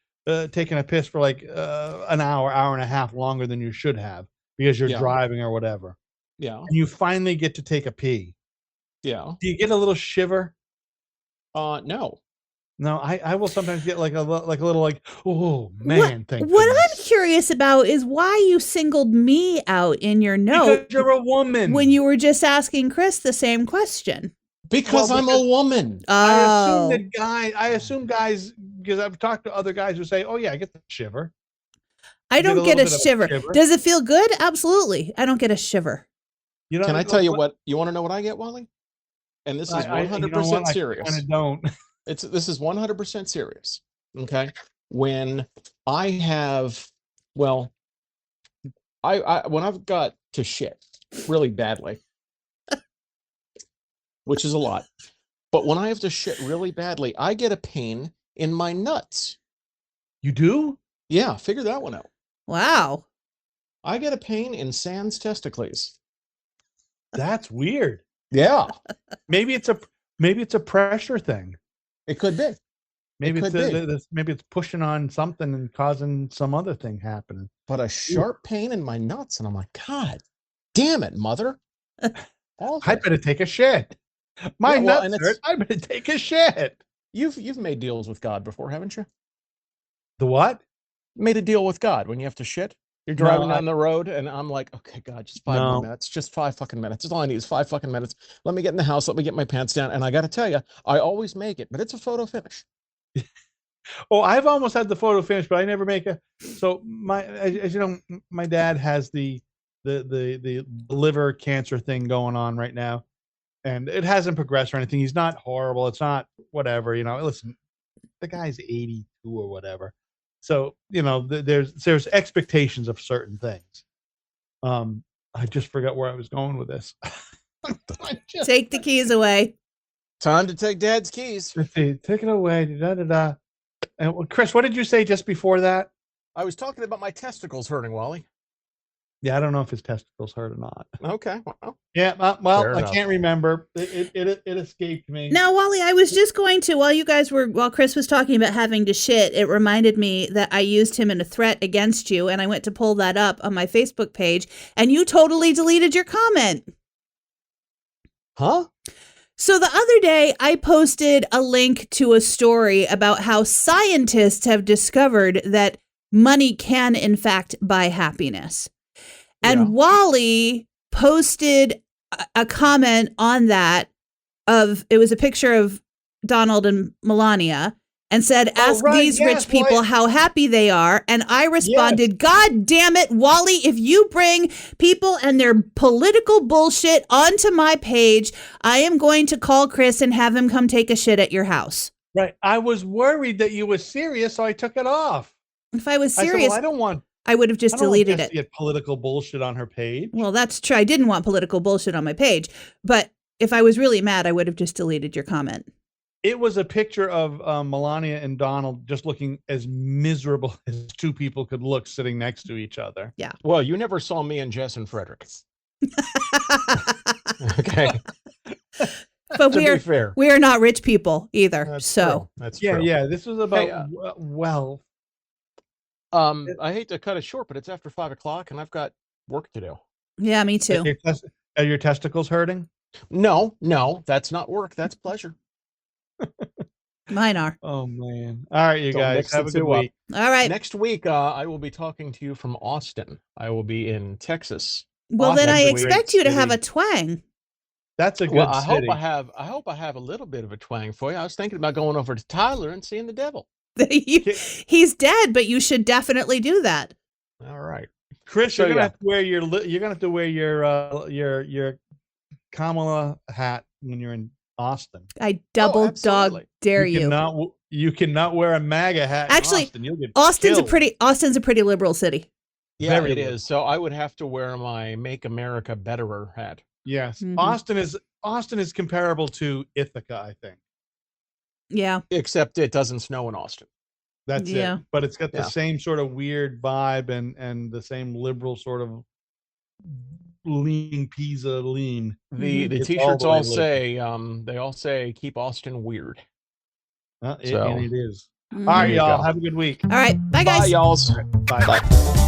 taking a piss for like an hour and a half longer than you should have because you're driving or whatever. Yeah. And you finally get to take a pee. Yeah. Do you get a little shiver? No. No, I will sometimes get like a little like, oh man, what I'm curious about is why you singled me out in your note. Because you're a woman. When you were just asking Chris the same question. Because I'm a woman. Oh. I assume guys, because I've talked to other guys who say, oh yeah, I get the shiver. I don't get a shiver. Does it feel good? Absolutely. I don't get a shiver. Can I tell you what? You want to know what I get, Wally? And this is 100% serious. I kind of don't. This is 100% serious. Okay. When I have, when I've got to shit really badly, which is a lot, but when I have to shit really badly, I get a pain in my nuts. You do? Yeah. Figure that one out. Wow. I get a pain in sans testicles. That's weird. Yeah. Maybe it's a pressure thing. It could be. Maybe it's pushing on something and causing some other thing happening. But a sharp pain in my nuts, and I'm like, God damn it, mother! I better take a shit. My nuts hurt. I better take a shit. You've made deals with God before, haven't you? The what? Made a deal with God when you have to shit. You're driving down the road, and I'm like, okay, God, just 5 more minutes. Just 5 fucking minutes. That's all I need is 5 fucking minutes. Let me get in the house. Let me get my pants down. And I got to tell you, I always make it, but it's a photo finish. Oh, I've almost had the photo finish, but I never make a. So as you know, my dad has the liver cancer thing going on right now, and it hasn't progressed or anything. He's not horrible. It's not whatever. Listen, the guy's 82 or whatever. So, there's expectations of certain things. I just forgot where I was going with this. Take the keys away. Time to take Dad's keys. Let's see. Take it away. Da, da, da. And Chris, what did you say just before that? I was talking about my testicles hurting, Wally. Yeah, I don't know if his testicles hurt or not. Okay. Well, Yeah, Fair I enough. can't remember. It escaped me. Now, Wally, I was just going to, while Chris was talking about having to shit, it reminded me that I used him in a threat against you, and I went to pull that up on my Facebook page, and you totally deleted your comment. huh? So the other day, I posted a link to a story about how scientists have discovered that money can, in fact, buy happiness. And Yeah. Wally posted a comment on that it was a picture of Donald and Melania and said, ask these rich people how happy they are. And I responded, God damn it, Wally, if you bring people and their political bullshit onto my page, I am going to call Chris and have him come take a shit at your house. Right. I was worried that you were serious, so I took it off. If I was I said, serious, well, I don't want I would have just deleted it. To get political bullshit on her page. Well, that's true. I didn't want political bullshit on my page. But if I was really mad, I would have just deleted your comment. It was a picture of Melania and Donald just looking as miserable as two people could look sitting next to each other. Yeah. Well, you never saw me and Jess and Frederick. Okay. But To be fair. we are not rich people either. That's so true. That's true. Yeah. This was about Hey, wealth. I hate to cut it short, but it's after 5 o'clock and I've got work to do. yeah, me too. Are your testicles hurting? No, that's not work. That's pleasure. Mine are. Oh man! All right, you Don't guys mix have the a good two up. week. All right. Next week, I will be talking to you from Austin. I will be in Texas. Well, then I Austin's a expect great you to have a city. twang. That's a good Well, I city. hope I have a little bit of a twang for you. I was thinking about going over to Tyler and seeing the devil. He's dead, but you should definitely do that. All right. Chris, So, you're gonna yeah. have to wear your Kamala hat when you're in Austin. I double dog absolutely. dare you. You cannot wear a MAGA hat. Actually, in Austin. You'll get Austin's killed. a pretty liberal city. Yeah, Very it little. is. So I would have to wear my Make America Betterer hat. Yes, Mhm. Austin is comparable to Ithaca, I think. Yeah. Except it doesn't snow in Austin. That's Yeah. it. But it's got the Yeah. same sort of weird vibe and the same liberal sort of lean Pisa lean. The Mhm. the It's t-shirts all all the way say they all say keep Austin weird. And it is. Mhm. All right, There you y'all. go. Have a good week. All right. Bye, guys. Bye, y'alls. Bye. Bye.